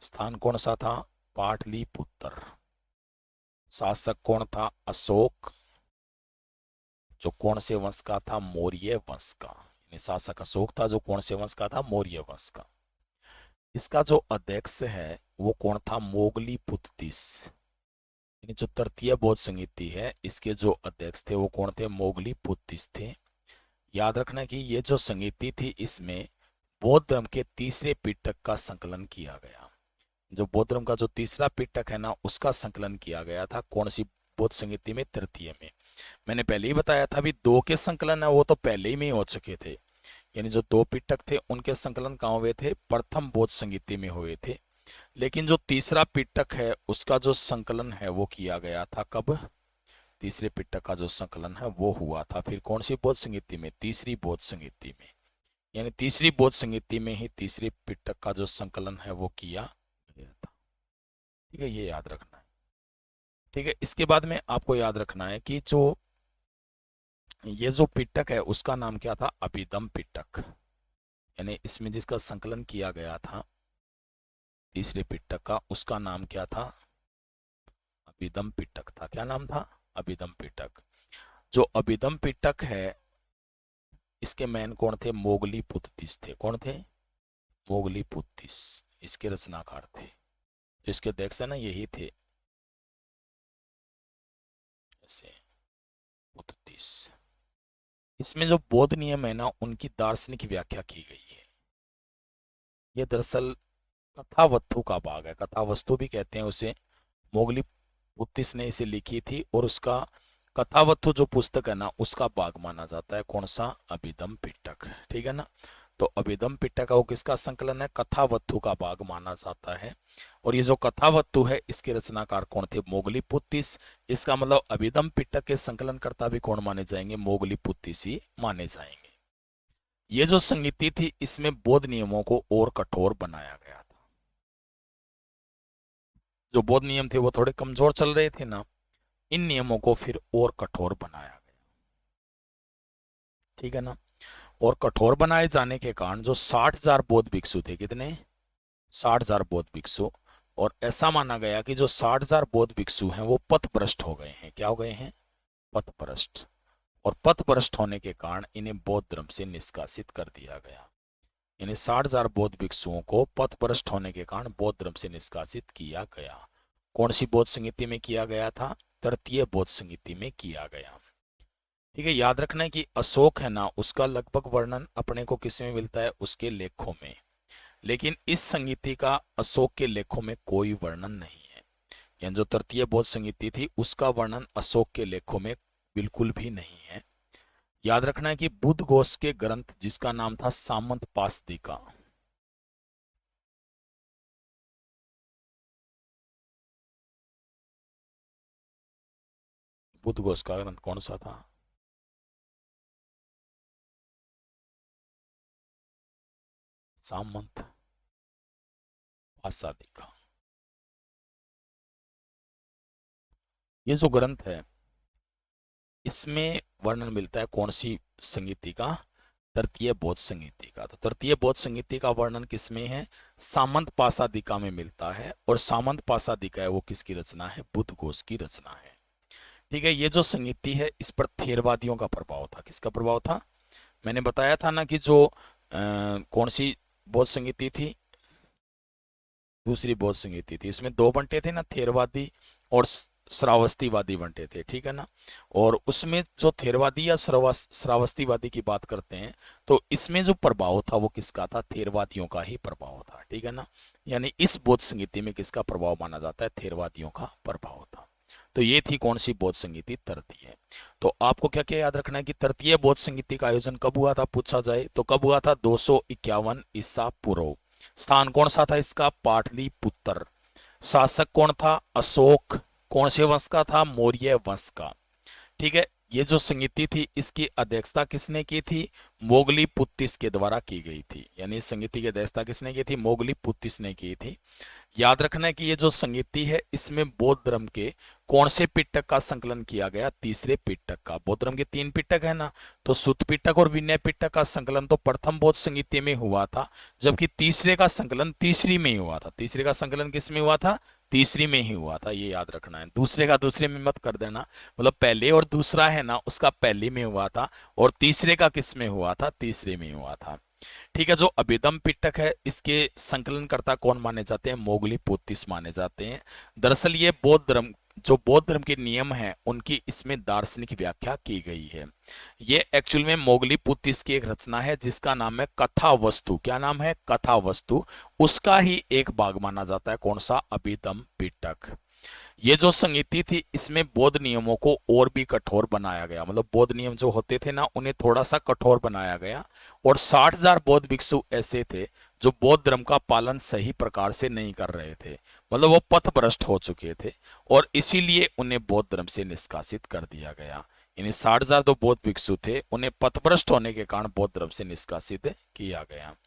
Speaker 1: स्थान कौन सा था? पाटलिपुत्र। शासक कौन था? अशोक। जो कौन से वंश का था? मौर्य वंश का। यानी शासक अशोक था जो कौन से वंश का था? मौर्य वंश का। इसका जो अध्यक्ष है वो कौन था? मोगलीपुत्तिस। यानी जो तृतीय बौद्ध संहिता है इसके जो अध्यक्ष थे वो कौन थे? मोगलीपुत्तिस थे। याद रखना कि ये जो संहिता थी इसमें बौद्ध धर्म के तीसरे पिटक का संकलन किया गया। जो बौद्ध धर्म का जो तीसरा पिटक है ना उसका संकलन किया गया था। कौन सी बौद्ध संहिता में? तृतीय में। मैंने पहले ही बताया था भी दो के संकलन है वो तो पहले ही में हो चुके थे। यानी जो दो पिटक थे उनके संकलन कहाँ हुए थे? प्रथम बौद्ध संहिता में हुए थे। लेकिन जो तीसरा पिटक है उसका जो संकलन है वो किया गया था कब? तीसरे पिटक का जो संकलन है वो हुआ था फिर कौन सी बौद्ध संहिता में? तीसरी बौद्ध संहिता में। यानी तीसरी बौद्ध संहिता में ही तीसरे पिटक का जो संकलन है वो किया गया था। ठीक है, ये याद रखना है। ठीक है, इसके बाद में आपको याद रखना है कि जो ये जो पिटक है उसका नाम क्या था? अभिधम पिटक। यानी इसमें जिसका संकलन किया गया था तीसरे पिटक का उसका नाम क्या था? अभिधम पिटक था। क्या नाम था? अभिधम पिटक। जो अभिधम पिटक है इसके मैन कौन थे? मोगलीपुत्तिस थे। कौन थे? मोगलीपुत्तिस इसके रचनाकार थे। इसके अध्यक्ष है ना यही थे ऐसे पुत्तिस। इसमें जो बौद्ध नियम है ना उनकी दार्शनिक व्याख्या की गई है। ये दरअसल कथावस्तु का भाग है। कथावस्तु भी कहते हैं उसे। मोगलीपुत्तिस ने इसे लिखी थी और उसका कथावस्तु जो पुस्तक है ना उसका भाग माना जाता है। कौन सा? अभिधम पिटक। ठीक है ना। तो अभिधम पिटक वो किसका संकलन है? कथावस्तु का भाग माना जाता है। और ये जो कथावस्तु है इसके रचनाकार कौन थे? मोगलीपुत्तिस। इसका मतलब अभिधम पिटक के संकलनकर्ता भी कौन माने जाएंगे? मोगलीपुत्तिस ही माने जाएंगे। ये जो संहिता थी इसमें बौद्ध नियमों को और कठोर बनाया गया था। जो बौद्ध नियम थे वो थोड़े कमजोर चल रहे थे ना, इन नियमों को फिर और कठोर बनाया गया। ठीक है ना। और कठोर बनाए जाने के कारण जो 60,000 बौद्ध भिक्षु थे, कितने? 60,000 बौद्ध भिक्षु। और ऐसा माना गया कि जो 60,000 बौद्ध भिक्षु हैं वो पथभ्रष्ट हो गए हैं। क्या हो गए हैं? पथभ्रष्ट। और पथभ्रष्ट होने के कारण इन्हें बौद्ध धर्म से निष्कासित कर दिया गया। यानी 60,000 बौद्ध भिक्षुओं को पथभ्रष्ट होने के कारण बौद्ध धर्म से निष्कासित किया गया। कौन सी बौद्ध संहिता में किया गया था? तृतीय बौद्ध संहिता में किया गया। ठीक है, याद रखना है कि अशोक है ना उसका लगभग वर्णन अपने को किस में मिलता है? उसके लेखों में। लेकिन इस संहिता का अशोक के लेखों में कोई वर्णन नहीं है। यानी जो तृतीय बौद्ध संहिता थी उसका वर्णन अशोक के लेखों में बिल्कुल भी नहीं है। याद रखना है कि बुद्ध घोष के ग्रंथ जिसका नाम था सामंत पासदिका, बुद्ध घोष का ग्रंथ कौन सा था? सामंत पासदिका। ये जो ग्रंथ है इसमें वर्णन मिलता है कौन सी संहिता का? तृतीय बौद्ध संहिता का। तो तृतीय बौद्ध संहिता का वर्णन किसमें है? सामंत पासादिका में मिलता है। और सामंत पासादिका है वो किसकी रचना है? बुद्ध घोष की रचना है। ठीक है, ये जो संहिता है इस पर थेरवादियों का प्रभाव था। किसका प्रभाव था? मैंने बताया था ना कि जो कौन सी बौद्ध संहिता थी? दूसरी बौद्ध संहिता थी। इसमें दो बंटे थे ना, थेरवादी और श्रावस्तीवादी बंटे थे। ठीक है ना। और उसमें जो थेरवादी या श्रावस्तीवादी की बात करते हैं तो इसमें जो प्रभाव था वो किसका था? थेरवादियों का ही प्रभाव था। ठीक है ना। यानी इस बौद्ध संहिता में किसका प्रभाव माना जाता है? थेरवादियों का प्रभाव था। तो ये थी कौन सी बौद्ध संहिता? तृतीय। तो आपको क्या क्या याद रखना है कि तृतीय बौद्ध संहिता का आयोजन कब हुआ था पूछा जाए तो कब हुआ था? 251 ईसा पूर्व। स्थान कौन सा था इसका? पाटलिपुत्र। शासक कौन था? अशोक। कौन से वंश का था? मौर्य वंश का। ठीक है, ये जो संहिता थी इसकी अध्यक्षता किसने की थी? मोगलीपुत्तिस के द्वारा की गई थी। यानी इस संहिता की अध्यक्षता किसने की थी? मोगलीपुत्तिस ने की थी। याद रखना है कि ये जो संगीति है इसमें बौद्ध धर्म के कौन से पिटक का संकलन किया गया, तीसरे पिटक का। बौद्ध धर्म के 3 पिटक है ना, तो सुत्त पिटक और विनय पिटक का संकलन तो प्रथम बौद्ध संगीति में हुआ था, जबकि तीसरे का संकलन तीसरी में ही हुआ था। तीसरे का संकलन किस में हुआ था, तीसरी में ही हुआ था, ये याद रखना है। दूसरे का दूसरे में मत कर देना, मतलब पहले और दूसरा है ना उसका पहले में हुआ था, और तीसरे का किस में हुआ था, तीसरे में हुआ था। ठीक है, जो अभिधम पिटक है इसके संकलनकर्ता कौन माने जाते हैं, मोगली पुत्तिस माने जाते हैं। दरअसल ये बौद्ध धर्म, जो बौद्ध धर्म के नियम हैं उनकी इसमें दार्शनिक व्याख्या की गई है। ये एक्चुअल में मोगली पुत्तिस की एक रचना है जिसका नाम है कथा वस्तु। क्या नाम है, कथा वस्तु। उसका ही एक भाग माना जाता है, कौन सा, अभिधम पिटक। ये जो संगीति थी इसमें बौद्ध नियमों को और भी कठोर बनाया गया, मतलब बौद्ध नियम जो होते थे ना उन्हें थोड़ा सा कठोर बनाया गया, और 60,000 बौद्ध भिक्षु ऐसे थे जो बौद्ध धर्म का पालन सही प्रकार से नहीं कर रहे थे, मतलब वो पथभ्रष्ट हो चुके थे, और इसीलिए उन्हें बौद्ध धर्म से निष्कासित कर दिया गया। यानी 60,000 जो बौद्ध भिक्षु थे उन्हें पथभ्रष्ट होने के कारण बौद्ध धर्म से निष्कासित किया गया।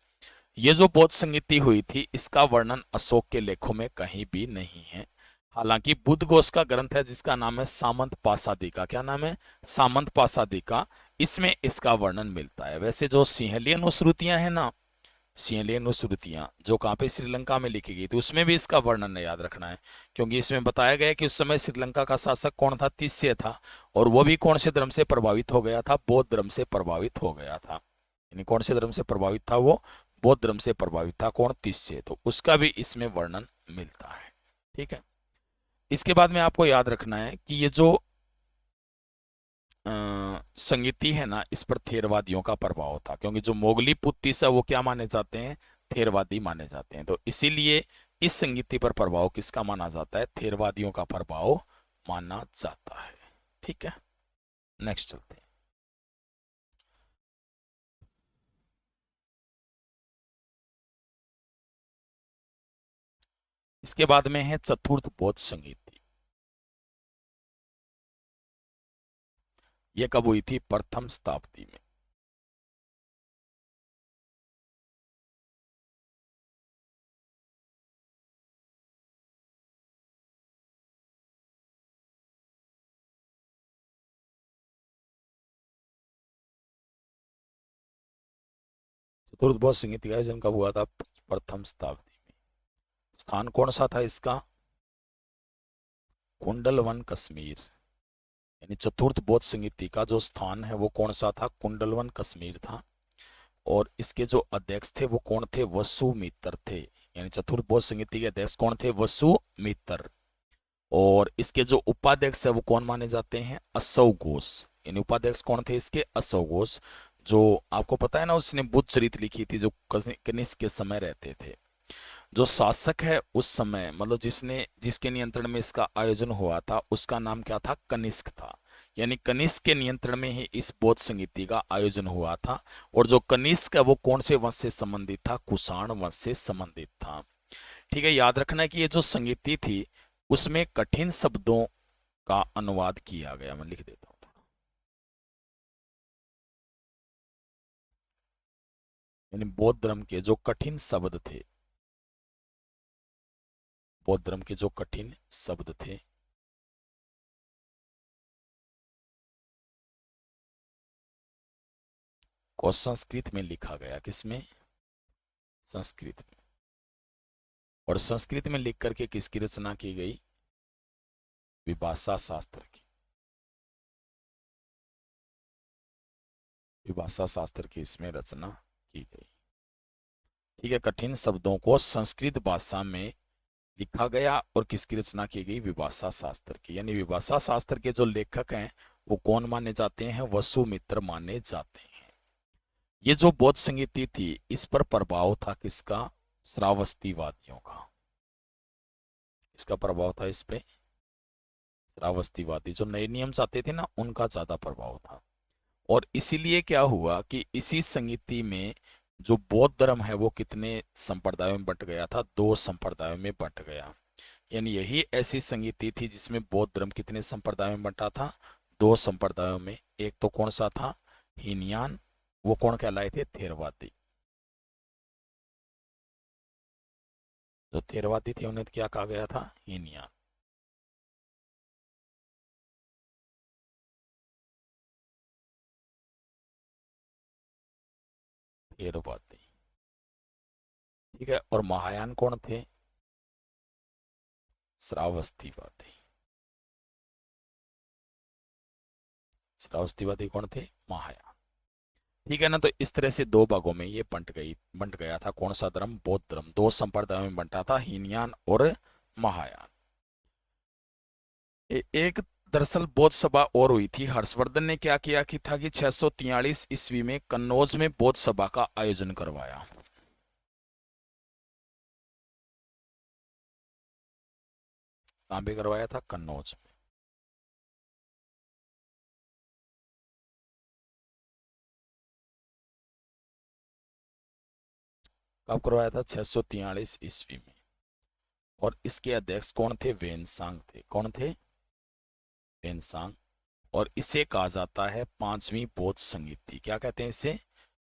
Speaker 1: ये जो बौद्ध संगीति हुई थी इसका वर्णन अशोक के लेखों में कहीं भी नहीं है। हालांकि बुद्ध घोष का ग्रंथ है जिसका नाम है सामंत पासादिका। क्या नाम है, सामंत पासादिका, इसमें इसका वर्णन मिलता है। वैसे जो सिंहलीय अनुश्रुतियां हैं ना, सिंहलीय अनुश्रुतियां जो कहाँ पे, श्रीलंका में लिखी गई थी, उसमें भी इसका वर्णन याद रखना है, क्योंकि इसमें बताया गया है कि उस समय श्रीलंका का शासक कौन था, तिस्से था, और वो भी कौन से धर्म से प्रभावित हो गया था, बौद्ध धर्म से प्रभावित हो गया था। यानी कौन से धर्म से प्रभावित था वो, बौद्ध धर्म से प्रभावित था, कौन, तिस्से। तो उसका भी इसमें वर्णन मिलता है। ठीक है, इसके बाद में आपको याद रखना है कि ये जो संगीति है ना इस पर थेरवादियों का प्रभाव था, क्योंकि जो मोगली पुत्तिस है वो क्या माने जाते हैं, थेरवादी माने जाते हैं। तो इसीलिए इस संगीति पर प्रभाव किसका माना जाता है, थेरवादियों का प्रभाव माना जाता है। ठीक है, नेक्स्ट चलते हैं। इसके बाद में है चतुर्थ बौद्ध संगीति। यह कब हुई थी, प्रथम शताब्दी में। चतुर्थ बौद्ध संगीति का आयोजन कब हुआ था, प्रथम शताब्दी में। स्थान कौन सा था इसका, कुंडलवन कश्मीर। यानी चतुर्थ बौद्ध संगीति का जो स्थान है वो कौन सा था, कुंडलवन कश्मीर था। और इसके जो अध्यक्ष थे वो कौन थे, वसुमित्र थे। यानी चतुर्थ बौद्ध संगीति के अध्यक्ष कौन थे, वसुमित्र। और इसके जो उपाध्यक्ष है वो कौन माने जाते हैं, अशोक घोष। यानी उपाध्यक्ष कौन थे इसके, अशोक घोष। जो आपको पता है ना उसने बुद्ध चरित्र लिखी थी, जो कनिष्क के समय रहते थे। जो शासक है उस समय, मतलब जिसके नियंत्रण में इसका आयोजन हुआ था उसका नाम क्या था, कनिष्क था। यानी कनिष्क के नियंत्रण में ही इस बौद्ध संगीति का आयोजन हुआ था। और जो कनिष्क है वो कौन से वंश से संबंधित था, कुषाण वंश से संबंधित था। ठीक है, याद रखना है कि ये जो संगीति थी उसमें कठिन शब्दों का अनुवाद किया गया। मैं लिख देता हूं थोड़ा। यानी बौद्ध धर्म के जो कठिन शब्द थे, बौद्ध धर्म के जो कठिन शब्द थे को संस्कृत में लिखा गया, किसमें, संस्कृत में। और संस्कृत में लिख करके किसकी रचना की गई, विभाषा शास्त्र की। विभाषा शास्त्र की इसमें रचना की गई। ठीक है, कठिन शब्दों को संस्कृत भाषा में लिखा गया और किसकी रचना की गई, विभाषा शास्त्र की। यानी विभाषा शास्त्र के जो लेखक हैं वो कौन माने जाते हैं, वसुमित्र माने जाते हैं। ये जो बौद्ध संगीति थी इस पर प्रभाव था किसका, श्रावस्तीवादियों का। इसका प्रभाव था इस पे, श्रावस्तीवादी जो नए नियम चाहते थे ना उनका ज्यादा प्रभाव था। और इसीलिए क्या हुआ कि इसी संगीति में जो बौद्ध धर्म है वो कितने संप्रदायों में बंट गया था, 2 संप्रदायों में बंट गया। यानी यही ऐसी संगीति थी जिसमें बौद्ध धर्म कितने संप्रदायों में बंटा था, 2 संप्रदायों में। एक तो कौन सा था, हीनयान, वो कौन कहलाए थे, थेरवादी। जो थेरवादी थे उन्हें क्या कहा गया था? हीनयान। थेरवादी, ठीक है। और महायान कौन थे? श्रावस्तीवादी। श्रावस्तीवादी कौन थे? महायान। ठीक है ना। तो इस तरह से दो भागों में ये बंट गया था। कौन सा धर्म? बौद्ध धर्म। दो संप्रदायों में बंटा था, हीनयान और महायान। एक दरअसल बौद्ध सभा और हुई थी। हर्षवर्धन ने क्या किया कि था कि 643 ईस्वी में कन्नौज में बौद्ध सभा का आयोजन करवाया। कहां पे करवाया था? कन्नौज में। कब करवाया था? 643 ईस्वी में। और इसके अध्यक्ष कौन थे? वेनसांग थे। कौन थे? वेनसांग। और इसे कहा जाता है पांचवी बौद्ध संगीति। क्या कहते हैं इसे?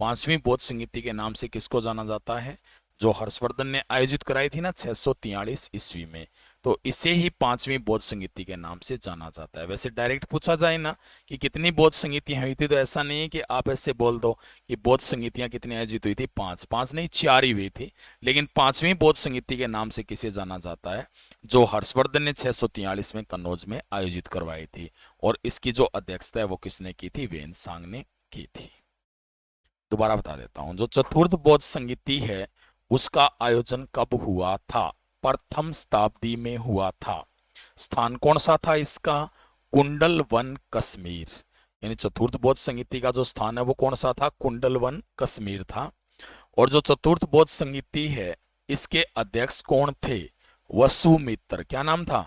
Speaker 1: पांचवी बौद्ध संगीति के नाम से किसको जाना जाता है? जो हर्षवर्धन ने आयोजित कराई थी ना 643 ईस्वी में, तो इसे ही पांचवी बौद्ध संगीति के नाम से जाना जाता है। वैसे डायरेक्ट पूछा जाए ना कि कितनी बौद्ध संगीतियां हुई थी, तो ऐसा नहीं है कि आप ऐसे बोल दो कि बौद्ध संगीतियां कितनी आयोजित हुई थी। पांच, पांच नहीं 4 ही हुई थी। लेकिन पांचवी बौद्ध संगीति के नाम से किसे जाना जाता है? जो हर्षवर्धन ने 643 में कन्नौज में आयोजित करवाई थी। और इसकी जो अध्यक्षता है वो किसने की थी? वेनसांग ने की थी। दोबारा बता देता हूं, जो चतुर्थ बौद्ध संगीति है उसका आयोजन कब हुआ था? प्रथम शताब्दी में हुआ था। स्थान कौन सा था इसका? कुंडल वन, कश्मीर। यानी चतुर्थ बौद्ध संगीति का जो स्थान है वो कौन सा था? कुंडल वन, कश्मीर था। और जो चतुर्थ बौद्ध संगीति है इसके अध्यक्ष कौन थे? वसुमित्र। क्या नाम था?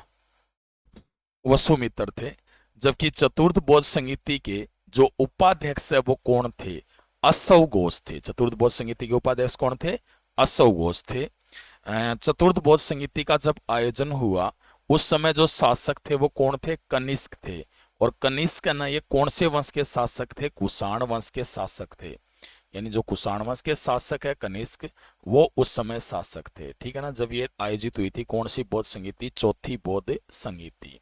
Speaker 1: वसुमित्र थे। जबकि चतुर्थ बौद्ध संगीति के जो उपाध्यक्ष है वो कौन थे? असौ घोष थे। चतुर्थ बौद्ध संगीति के उपाध्यक्ष कौन थे? असौ घोष थे। चतुर्थ बौद्ध संगीति का जब आयोजन हुआ उस समय जो शासक थे वो कौन थे? कनिष्क थे। और कनिष्क ना ये कौन से वंश के शासक थे? कुषाण वंश के शासक थे। यानी जो कुषाण वंश के शासक है कनिष्क, वो उस समय शासक थे। ठीक है ना। जब ये आयोजित हुई थी कौन सी बौद्ध संगीति? चौथी बौद्ध संगीति।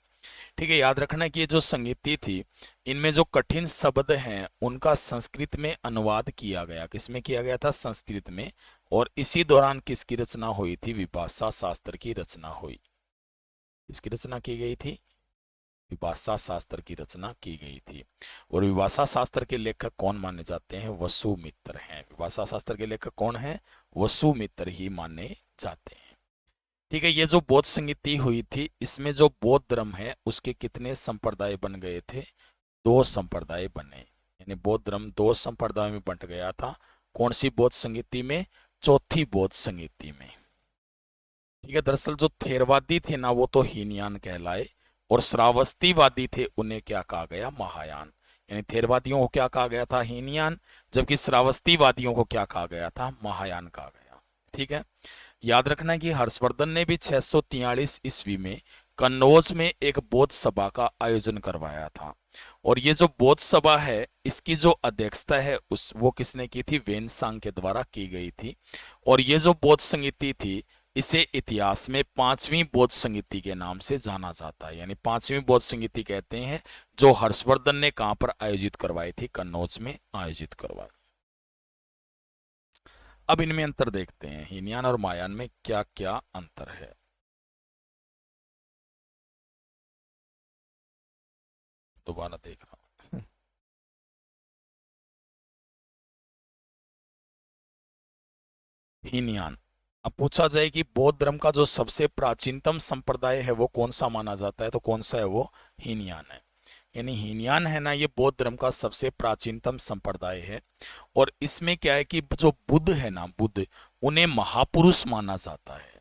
Speaker 1: ठीक है। याद रखना कि ये जो संगीति थी इनमें जो कठिन शब्द हैं उनका संस्कृत में अनुवाद किया गया। किसमें किया गया था? संस्कृत में। और इसी दौरान किसकी रचना हुई थी? विभाषा शास्त्र की रचना हुई। किसकी रचना की गई थी? विभाषा शास्त्र की रचना की गई थी। और विभाषा शास्त्र के लेखक कौन माने जाते हैं? वसुमित्र हैं। विभाषा शास्त्र के लेखक कौन है? वसुमित्र ही माने जाते हैं। ठीक है। ये जो बौद्ध संगीति हुई थी इसमें जो बौद्ध धर्म है उसके कितने संप्रदाय बन गए थे? 2 संप्रदाय बने। यानी बौद्ध धर्म 2 संप्रदायों में बंट गया था। कौन सी बौद्ध संगीति में? चौथी बौद्ध संगीति में। ठीक है। दरअसल जो थेरवादी थे ना वो तो हीनयान कहलाए, और श्रावस्तीवादी थे उन्हें क्या कहा गया? महायान। यानी थेरवादियों को क्या कहा गया था? हीनयान। जबकि श्रावस्तीवादियों को क्या कहा गया था? महायान कहा गया। ठीक है। याद रखना है कि हर्षवर्धन ने भी 643 ईस्वी में कन्नौज में एक बौद्ध सभा का आयोजन करवाया था। और ये जो बौद्ध सभा है इसकी जो अध्यक्षता है उस वो किसने की थी? वेनसांग के द्वारा की गई थी। और ये जो बौद्ध संगीति थी इसे इतिहास में पांचवी बौद्ध संगीति के नाम से जाना जाता है। यानी पांचवी बौद्ध संगीति कहते हैं जो हर्षवर्धन ने कहां पर आयोजित करवाई थी? कन्नौज में आयोजित करवाई। अब इनमें अंतर देखते हैं, हीनयान और महायान में क्या क्या अंतर है। दोबारा देख रहा हूं। हीनयान। अब पूछा जाए कि बौद्ध धर्म का जो सबसे प्राचीनतम संप्रदाय है वो कौन सा माना जाता है, तो कौन सा है वो? हीनयान है। यानी हीनयान है ना ये बौद्ध धर्म का सबसे प्राचीनतम संप्रदाय है। और इसमें क्या है कि जो बुद्ध है ना, बुद्ध उन्हें महापुरुष माना जाता है।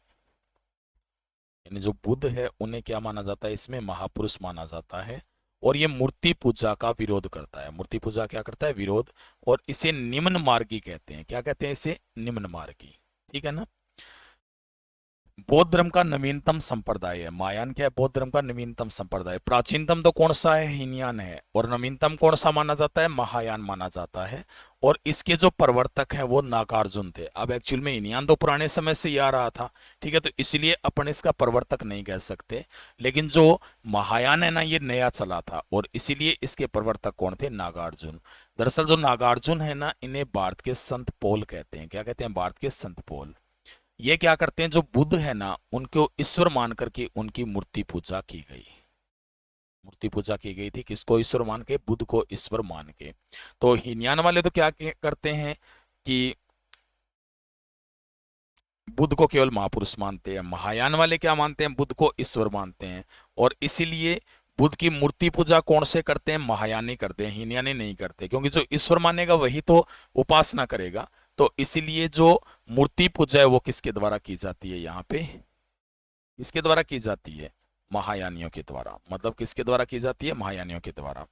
Speaker 1: यानी जो बुद्ध है उन्हें क्या माना जाता है? इसमें महापुरुष माना जाता है। और ये मूर्ति पूजा का विरोध करता है। मूर्ति पूजा क्या करता है? विरोध। और इसे निम्न मार्गी कहते हैं। क्या कहते हैं इसे? निम्न मार्गी। ठीक है ना। बौद्ध धर्म का नवीनतम संप्रदाय है। महायान क्या है? बौद्ध धर्म का नवीनतम संप्रदाय। प्राचीनतम तो कौन सा है? हीनयान है। और नवीनतम कौन सा माना जाता है? महायान माना जाता है। और इसके जो प्रवर्तक हैं वो नागार्जुन थे। अब एक्चुअल में हीनयान तो पुराने समय से ही आ रहा था, ठीक है, तो इसलिए अपन इसका प्रवर्तक नहीं कह सकते। लेकिन जो महायान है ना, ये नया चला था और इसीलिए इसके प्रवर्तक कौन थे? नागार्जुन। दरअसल जो नागार्जुन है ना, इन्हें भारत के संत पोल कहते हैं। क्या कहते हैं? भारत के संत पोल। ये क्या करते हैं? जो बुद्ध है ना, उनको ईश्वर मान करके उनकी मूर्ति पूजा की गई। मूर्ति पूजा की गई थी। किसको ईश्वर मान के? बुद्ध को ईश्वर मान के। तो हीनयान वाले तो क्या करते हैं कि बुद्ध को केवल महापुरुष मानते हैं। महायान वाले क्या मानते हैं? बुद्ध को ईश्वर मानते हैं। और इसीलिए बुद्ध की मूर्ति पूजा कौन से करते हैं? महायानी करते हैं, हीनयानी नहीं करते। क्योंकि जो ईश्वर मानेगा वही तो उपासना करेगा। तो इसीलिए जो मूर्ति पूजा है वो किसके द्वारा की जाती है? यहाँ पे किसके द्वारा की जाती है? महायानियों के द्वारा। मतलब किसके द्वारा की जाती है? महायानियों के द्वारा।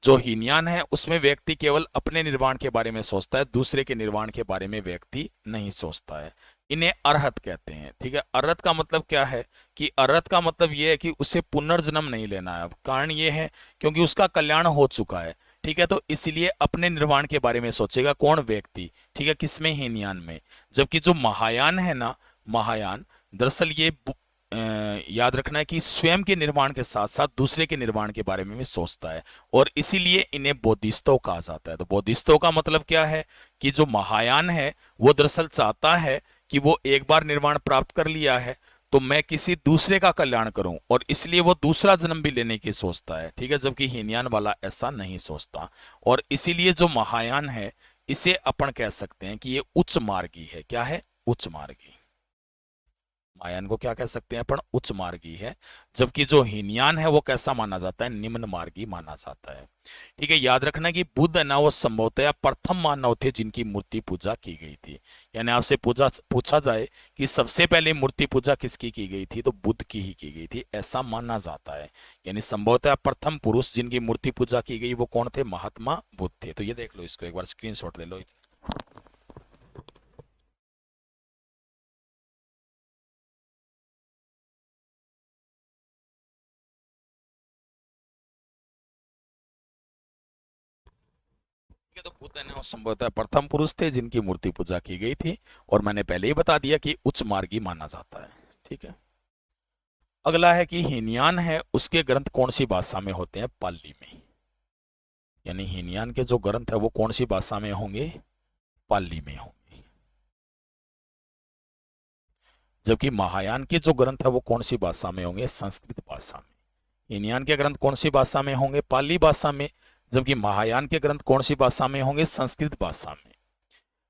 Speaker 1: जो हीनयान है उसमें व्यक्ति केवल अपने निर्वाण के बारे में सोचता है, दूसरे के निर्वाण के बारे में व्यक्ति नहीं सोचता है। इन्हें अरहत कहते हैं, ठीक है। अरहत का मतलब क्या है? कि अरहत का मतलब यह है कि उसे पुनर्जन्म नहीं लेना है। अब कारण यह है क्योंकि उसका कल्याण हो चुका है, ठीक है, तो इसलिए अपने निर्वाण के बारे में सोचेगा कौन? व्यक्ति, ठीक है। किसमें? हीनयान में। जबकि जो महायान है ना, महायान दरअसल ये याद रखना है कि स्वयं के निर्माण के साथ साथ दूसरे के निर्माण के बारे में भी सोचता है। और इसीलिए इन्हें बोधिस्तव कहा जाता है। तो बोधिस्तव का मतलब क्या है? कि जो महायान है वो दरअसल चाहता है कि वो एक बार निर्माण प्राप्त कर लिया है तो मैं किसी दूसरे का कल्याण करूं, और इसलिए वो दूसरा जन्म भी लेने की सोचता है, ठीक है। जबकि हीनयान वाला ऐसा नहीं सोचता। और इसीलिए जो महायान है इसे अपन कह सकते हैं कि ये उच्च मार्गी है। क्या है? उच्च मार्गी। मायान को क्या कह सकते हैं अपन? उच्च मार्गी है। जबकि जो हीनयान है वो कैसा माना जाता है? निम्न मार्गी माना जाता है, ठीक है। याद रखना कि बुद्ध है ना, वो संभवतः प्रथम मानव थे जिनकी मूर्ति पूजा की गई थी। यानी आपसे पूछा जाए कि सबसे पहले मूर्ति पूजा किसकी की गई थी, तो बुद्ध की ही की गई थी, ऐसा माना जाता है। यानी संभवतः प्रथम पुरुष जिनकी मूर्ति पूजा की गई वो कौन थे? महात्मा बुद्ध थे। तो ये देख लो, इसको एक बार स्क्रीनशॉट ले लो। तो बुद्ध है ना, संभवतः प्रथम पुरुष थे जिनकी मूर्ति पूजा की गई थी। और मैंने पहले ही बता दिया कि उच्च मार्गी माना जाता है, ठीक है। अगला है कि हीनयान है उसके ग्रंथ कौन सी भाषा में होते हैं? पाली में। यानी हीनयान के जो ग्रंथ है वो कौन सी भाषा में होंगे? पाली में होंगे। जबकि महायान के जो ग्रंथ है वो कौन सी भाषा में होंगे? संस्कृत भाषा में। हीनयान के ग्रंथ कौन सी भाषा में होंगे? पाली भाषा में। जबकि महायान के ग्रंथ कौन सी भाषा में होंगे? संस्कृत भाषा में।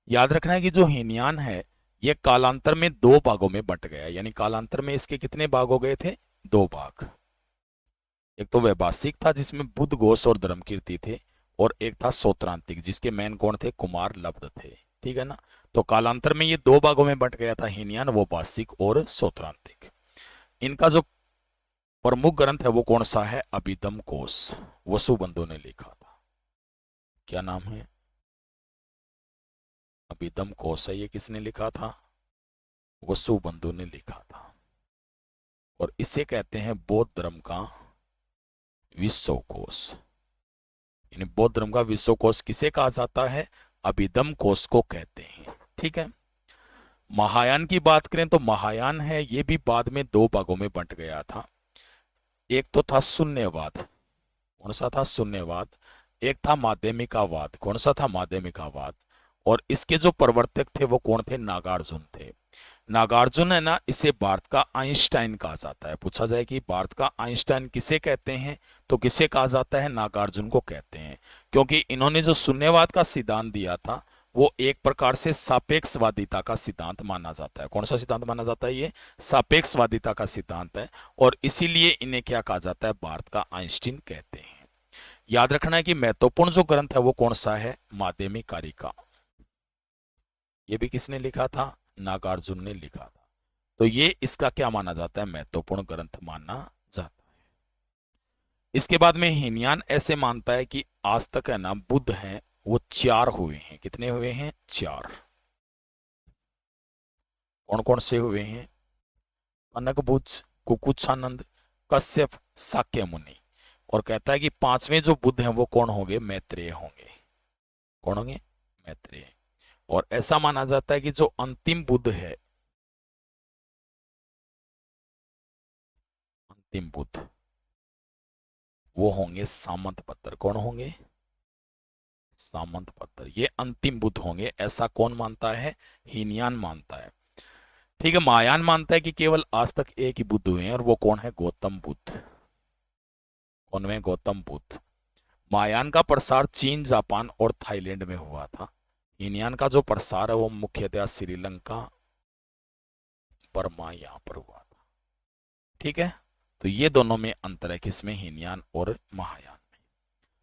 Speaker 1: याद रखना है कि जो हीनयान है ये कालांतर में दो भागों में बंट गया। यानी कालांतर में इसके कितने भाग हो गए थे? दो भाग। एक तो वैभाषिक था जिसमें बुद्ध घोष और धर्मकीर्ति थे, और एक था सौत्रांतिक जिसके मेन कौन थे? कुमार लब्ध थे, ठीक है ना। तो कालांतर में ये दो भागों में बंट गया था हीनयान, वो भाषिक और सौत्रांतिक। इनका जो प्रमुख ग्रंथ है वो कौन सा है? अभिधम कोश। वसुबंधु ने लिखा था। क्या नाम है? अभिधम कोश है। ये किसने लिखा था? वसुबंधु ने लिखा था। और इसे कहते हैं बौद्ध धर्म का विश्वकोश। यानी बौद्ध धर्म का विश्वकोश किसे कहा जाता है? अभिधम कोश को कहते हैं, ठीक है। महायान की बात करें तो महायान है ये भी बाद में दो भागों में बंट गया था। एक तो था शून्यवाद। कौन सा था? शून्यवाद। एक था माध्यमिकावाद। कौन सा था? माध्यमिकावाद। और इसके जो प्रवर्तक थे वो कौन थे? नागार्जुन थे। नागार्जुन है ना, इसे भारत का आइंस्टाइन कहा जाता है। पूछा जाए कि भारत का आइंस्टाइन किसे कहते हैं, तो किसे कहा जाता है? नागार्जुन को कहते हैं। क्योंकि इन्होंने जो शून्यवाद का सिद्धांत दिया था वो एक प्रकार से सापेक्षवादिता का सिद्धांत माना जाता है। कौन सा सिद्धांत माना जाता है? ये सापेक्षवादिता का सिद्धांत है। और इसीलिए इन्हें क्या कहा जाता है? भारत का आइंस्टीन कहते हैं। याद रखना है कि महत्वपूर्ण जो ग्रंथ है वो कौन सा है? माध्यमिक कारिका। ये भी किसने लिखा था? नागार्जुन ने लिखा था। तो ये इसका क्या माना जाता है? महत्वपूर्ण ग्रंथ माना जाता है। इसके बाद में हीनयान ऐसे मानता है कि आज तक है ना बुद्ध हैं वो चार हुए हैं। कितने हुए हैं? चार। कौन कौन से हुए हैं? कनकभुज, कुकुच्छानंद, कश्यप, शाक्य मुनि। और कहता है कि पांचवें जो बुद्ध हैं वो कौन होंगे? मैत्रेय होंगे। कौन होंगे? मैत्रेय। और ऐसा माना जाता है कि जो अंतिम बुद्ध है, अंतिम बुद्ध, वो होंगे सामंतपत्र। कौन होंगे? सामंतपत्र। ये अंतिम बुद्ध होंगे, ऐसा कौन मानता है? हीनयान मानता है। ठीक है, महायान मानता है कि केवल आज तक एक ही बुद्ध हुए हैं, और वो कौन है? गौतम बुद्ध। कौन में? गौतम बुद्ध। महायान का प्रसार चीन, जापान और थाईलैंड में हुआ था। हीनयान का जो प्रसार है वो मुख्यतः श्रीलंका, बर्मा, यहाँ पर हुआ था। ठीक है, तो ये दोनों में अंतर है, किसमें? हीनयान और महायान में।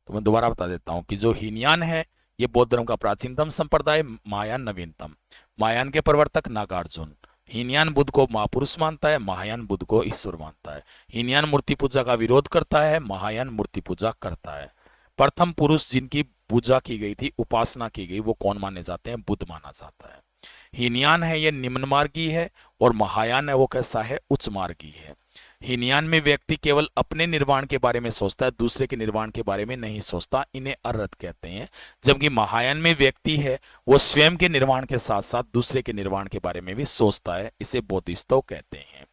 Speaker 1: तो मैं दोबारा बता देता हूं कि जो हीनयान है ये बौद्ध धर्म का प्राचीनतम संप्रदाय, महायान नवीनतम। महायान के प्रवर्तक नागार्जुन। हीनयान बुद्ध को महापुरुष मानता है, महायान बुद्ध को ईश्वर मानता है। हीनयान मूर्ति पूजा का विरोध करता है, महायान मूर्ति पूजा करता है। प्रथम पुरुष जिनकी पूजा की गई थी, उपासना की गई, वो कौन माने जाते हैं? बुद्ध माना जाता है। हीनयान है ये निम्न मार्गी है, और महायान है वो कैसा है? उच्च मार्गी है। हीनयान में व्यक्ति केवल अपने निर्वाण के बारे में सोचता है, दूसरे के निर्वाण के बारे में नहीं सोचता, इन्हें अरहत कहते हैं। जबकि महायान में व्यक्ति है वो स्वयं के निर्वाण के साथ साथ दूसरे के निर्वाण के बारे में भी सोचता है, इसे बोधिसत्व कहते हैं।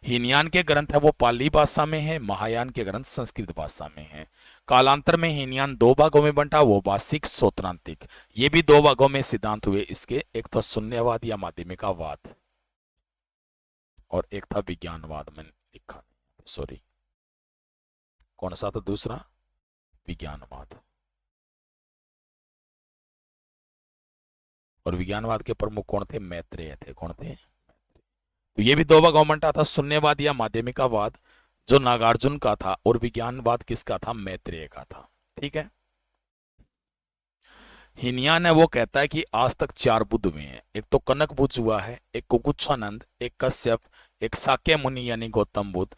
Speaker 1: हीनयान के ग्रंथ है वो पाली भाषा में है, महायान के ग्रंथ संस्कृत भाषा में है। कालांतर में हीनयान दो भागों में बंटा, वो वार्षिक, सौत्रांतिक। ये भी दो भागों में सिद्धांत हुए इसके, एक तो शून्यवाद या माध्यमिकावाद, और एक था विज्ञानवाद। मैंने लिखा, सॉरी, कौन सा था दूसरा? विज्ञानवाद। और विज्ञानवाद के प्रमुख कौन थे? मैत्रेय थे। कौन थे? तो ये भी दो भागों में बंटा था, शून्यवाद या माध्यमिकावाद जो नागार्जुन का था, और विज्ञानवाद किसका था? मैत्रेय का था। ठीक है, हीनयान है वो कहता है कि आज तक चार बुद्ध हुए हैं। एक तो कनक बुद्ध हुआ है, एक कुकुच्छानंद, एक कश्यप, एक शाक्य मुनि यानी गौतम बुद्ध।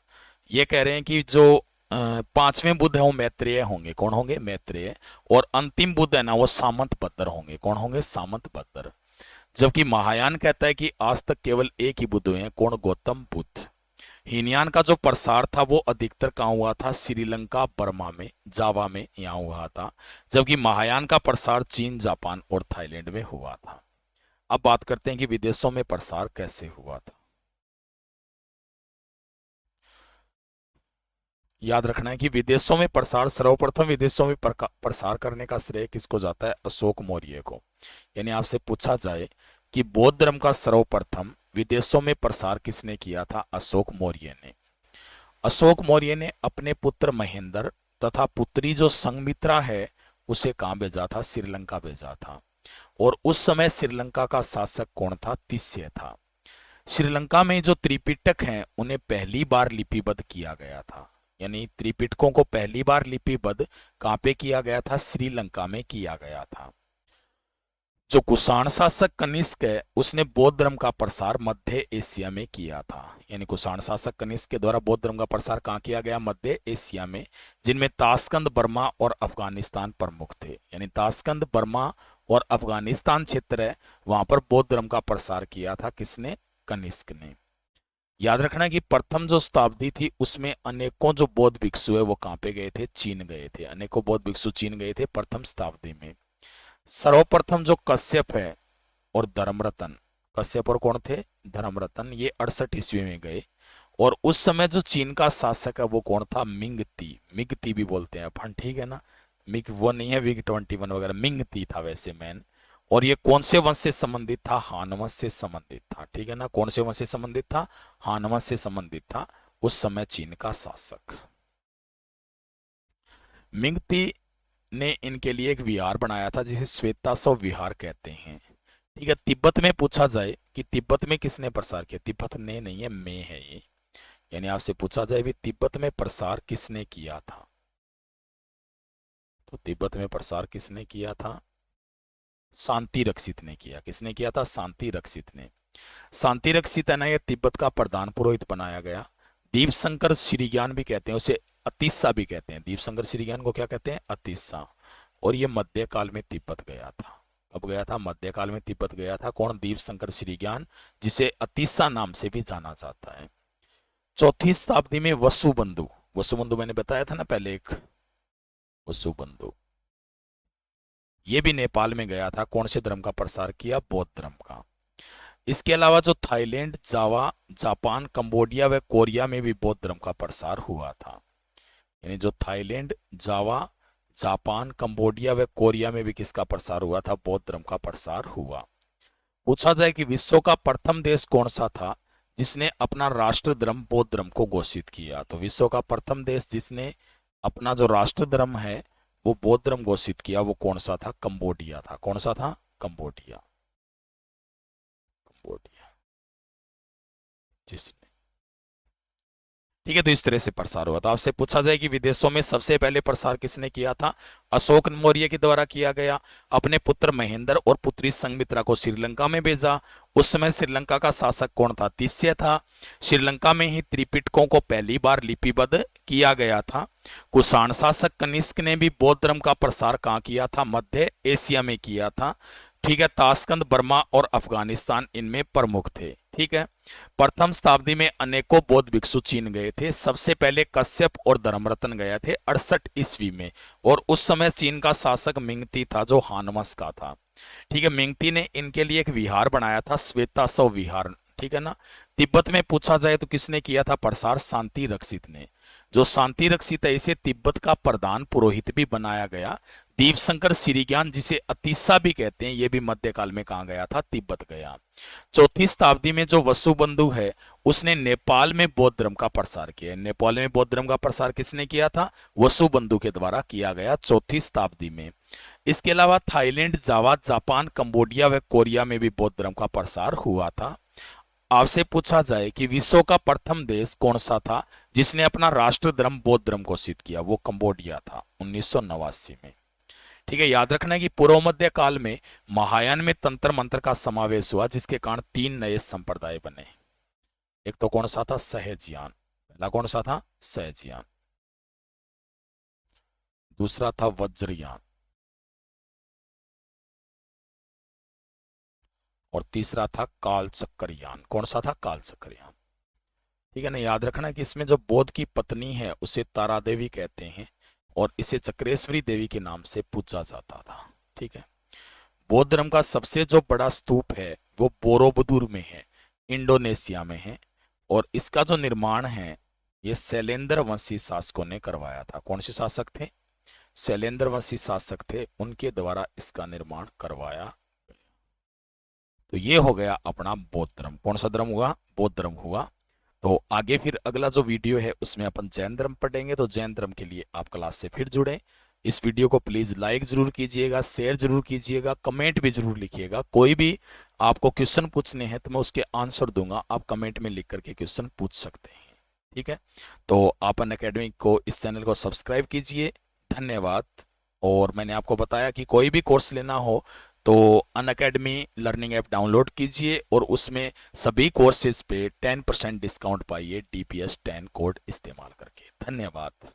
Speaker 1: ये कह रहे हैं कि जो पांचवें बुद्ध है वो मैत्रेय होंगे। कौन होंगे? मैत्रेय। और अंतिम बुद्ध है ना वो सामंतपत्र होंगे। कौन होंगे? सामंतपत्र। जबकि महायान कहता है कि आज तक केवल एक ही बुद्ध हुए हैं। कौन? गौतम बुद्ध। हीनयान का जो प्रसार था वो अधिकतर कहाँ हुआ था? श्रीलंका, बर्मा में, जावा में, यहाँ हुआ था। जबकि महायान का प्रसार चीन, जापान और थाईलैंड में हुआ था। अब बात करते हैं कि विदेशों में प्रसार कैसे हुआ था। याद रखना है कि विदेशों में प्रसार, सर्वप्रथम विदेशों में प्रसार करने का श्रेय किसको जाता है? अशोक मौर्य को। यानी आपसे पूछा जाए कि बौद्ध धर्म का सर्वप्रथम विदेशों में प्रसार किसने किया था? अशोक मौर्य ने। अशोक मौर्य ने अपने पुत्र महेंद्र तथा पुत्री जो संघमित्रा है उसे कहां भेजा था? श्रीलंका भेजा था। और उस समय श्रीलंका का शासक कौन था? तिष्य था। श्रीलंका में जो त्रिपिटक हैं उन्हें पहली बार लिपिबद्ध किया गया था। यानी त्रिपिटकों को पहली बार लिपिबद्ध कहां पे किया गया था? श्रीलंका में किया गया था। जो कुषाण शासक कनिष्क है उसने बौद्ध धर्म का प्रसार मध्य एशिया में किया था। यानी कुषाण शासक कनिष्क के द्वारा बौद्ध धर्म का प्रसार कहाँ किया गया? मध्य एशिया में, जिनमें ताशकंद, बर्मा और अफगानिस्तान प्रमुख थे। यानी ताशकंद, बर्मा और अफगानिस्तान क्षेत्र है, वहां पर बौद्ध धर्म का प्रसार किया था। किसने? कनिष्क ने। याद रखना कि प्रथम जो शताब्दी थी उसमें अनेकों जो बौद्ध भिक्षु है वो कहाँ पे गए थे? चीन गए थे। अनेकों बौद्ध भिक्षु चीन गए थे प्रथम शताब्दी में। सर्वप्रथम जो कश्यप है और धर्मरतन, कश्यप और कौन थे? धर्मरतन, ये 68 ईस्वी में गए। और उस समय जो चीन का शासक है वो कौन था? मिंगती। मिंगती भी बोलते हैं अपन, ठीक है ना? मिग वो नहीं है विग 21 वगैरह, मिंगती था वैसे मैन। और ये कौन से वंश से संबंधित था? हान वंश से संबंधित था। ठीक है ना? कौन से वंश से संबंधित था? हान वंश से संबंधित था उस समय चीन का शासक। मिंगती ने इनके लिए एक विहार बनाया था जिसे श्वेताश्व विहार कहते हैं। ठीक है, तिब्बत में पूछा जाए कि तिब्बत में किसने प्रसार किया? तिब्बत ने नहीं है, में है ये। यानी आपसे पूछा जाए भी तिब्बत में प्रसार किसने किया था, तो तिब्बत में प्रसार किसने किया था? शांति रक्षित ने किया। किसने किया था? शांति रक्षित ने। शांति रक्षित है ना, ये तिब्बत का प्रधान पुरोहित बनाया गया। दीपशंकर श्रीज्ञान भी कहते हैं उसे, अतिस्सा भी कहते हैं। दीपशंकर श्रीज्ञान को क्या कहते हैं? अतिस्सा। और ये मध्यकाल में तिब्बत गया था। कब गया था? मध्यकाल में तिब्बत गया था। कौन? दीपशंकर श्रीज्ञान, जिसे अतिस्सा नाम से भी जाना जाता है। चौथी शताब्दी में वसुबंधु, वसुबंधु मैंने बताया था ना पहले एक, वसुबंधु ये भी नेपाल में गया था। कौन से धर्म का प्रसार किया? बौद्ध धर्म का। इसके अलावा जो थाईलैंड, जावा, जापान, कंबोडिया व कोरिया में भी बौद्ध धर्म का प्रसार हुआ था। यानी जो थाईलैंड, जावा, जापान, कंबोडिया व कोरिया में भी किसका प्रसार हुआ था? बौद्ध धर्म का प्रसार हुआ। पूछा जाए कि विश्व का प्रथम देश कौन सा था जिसने अपना राष्ट्र धर्म बौद्ध धर्म को घोषित किया? तो विश्व का प्रथम देश जिसने अपना जो राष्ट्र धर्म है वो बौद्ध धर्म घोषित किया, वो कौन सा था? कंबोडिया था। कौन सा था? कंबोडिया। कंबोडिया जिसने, ठीक है। तो इस तरह से प्रसार हुआ था। आपसे पूछा जाए कि विदेशों में सबसे पहले प्रसार किसने किया था? अशोक मौर्य के द्वारा किया गया। अपने पुत्र महेंद्र और पुत्री संघमित्रा को श्रीलंका में भेजा। उस समय श्रीलंका का शासक कौन था? तिष्य था। श्रीलंका में ही त्रिपिटकों को पहली बार लिपिबद्ध किया गया था। कुषाण शासक कनिष्क ने भी बौद्ध धर्म का प्रसार कहाँ किया था? मध्य एशिया में किया था। ठीक है। ताशकंद, बर्मा और अफगानिस्तान इनमें प्रमुख थे। ठीक है। प्रथम शताब्दी में अनेकों बौद्ध भिक्षु चीन गए थे। सबसे पहले कश्यप और धर्मरत्न गए थे 68 ईस्वी में, और उस समय चीन का शासक मिंगती था जो हानवंश का था। ठीक है। मिंगती ने इनके लिए एक विहार बनाया था, श्वेताशव विहार। ठीक है ना। तिब्बत में पूछा जाए तो किसने किया था प्रसार? शांति रक्षित ने। जो शांति रक्षित है इसे तिब्बत का प्रधान पुरोहित भी बनाया गया। दीपशंकर श्रीज्ञान जिसे अतीसा भी कहते हैं, यह भी मध्यकाल में कहा गया था? तिब्बत गया। चौथी शताब्दी में जो वसुबंधु है उसने नेपाल में बौद्ध धर्म का प्रसार किया। नेपाल में बौद्ध धर्म का प्रसार किसने किया था? वसुबंधु के द्वारा किया गया, चौथी शताब्दी में। इसके अलावा थाईलैंड, जावा, जापान, कंबोडिया व कोरिया में भी बौद्ध धर्म का प्रसार हुआ था। आपसे पूछा जाए कि विश्व का प्रथम देश कौन सा था जिसने अपना राष्ट्र धर्म बौद्ध धर्म घोषित किया? वो कंबोडिया था 1989 में। ठीक है। याद रखना है कि पूर्व मध्य काल में महायान में तंत्र मंत्र का समावेश हुआ, जिसके कारण 3 नए संप्रदाय बने। एक तो कौन सा था? सहजयान। पहला कौन सा था? सहजयान। दूसरा था वज्रयान, और तीसरा था कालचक्रयान। कौन सा था? कालचक्रयान। ठीक है ना। याद रखना कि इसमें जो बौद्ध की पत्नी है उसे तारा देवी कहते हैं, और इसे चक्रेश्वरी देवी के नाम से पूजा जाता था। ठीक है। बौद्ध धर्म का सबसे जो बड़ा स्तूप है वो बोरोबुदुर में है, इंडोनेशिया में है, और इसका जो निर्माण है ये शैलेंद्र वंशी शासकों ने करवाया था। कौन से शासक थे? शैलेंद्र वंशी शासक थे, उनके द्वारा इसका निर्माण करवाया गया। तो ये हो गया अपना बौद्ध धर्म। कौन सा धर्म हुआ? बौद्ध धर्म हुआ। तो आगे फिर अगला जो वीडियो है उसमें अपन जैन धर्म पढ़ेंगे। तो जैन धर्म के लिए आप क्लास से फिर जुड़े। इस वीडियो को प्लीज लाइक जरूर कीजिएगा, शेयर जरूर कीजिएगा, कमेंट भी जरूर लिखिएगा। कोई भी आपको क्वेश्चन पूछने हैं तो मैं उसके आंसर दूंगा, आप कमेंट में लिख करके क्वेश्चन पूछ सकते हैं। ठीक है। तो आप अनअकैडमी को, इस चैनल को सब्सक्राइब कीजिए। धन्यवाद। और मैंने आपको बताया कि कोई भी कोर्स लेना हो तो अनअकैडमी लर्निंग ऐप डाउनलोड कीजिए, और उसमें सभी कोर्सेज पे 10% डिस्काउंट पाइए DPS10 कोड इस्तेमाल करके। धन्यवाद।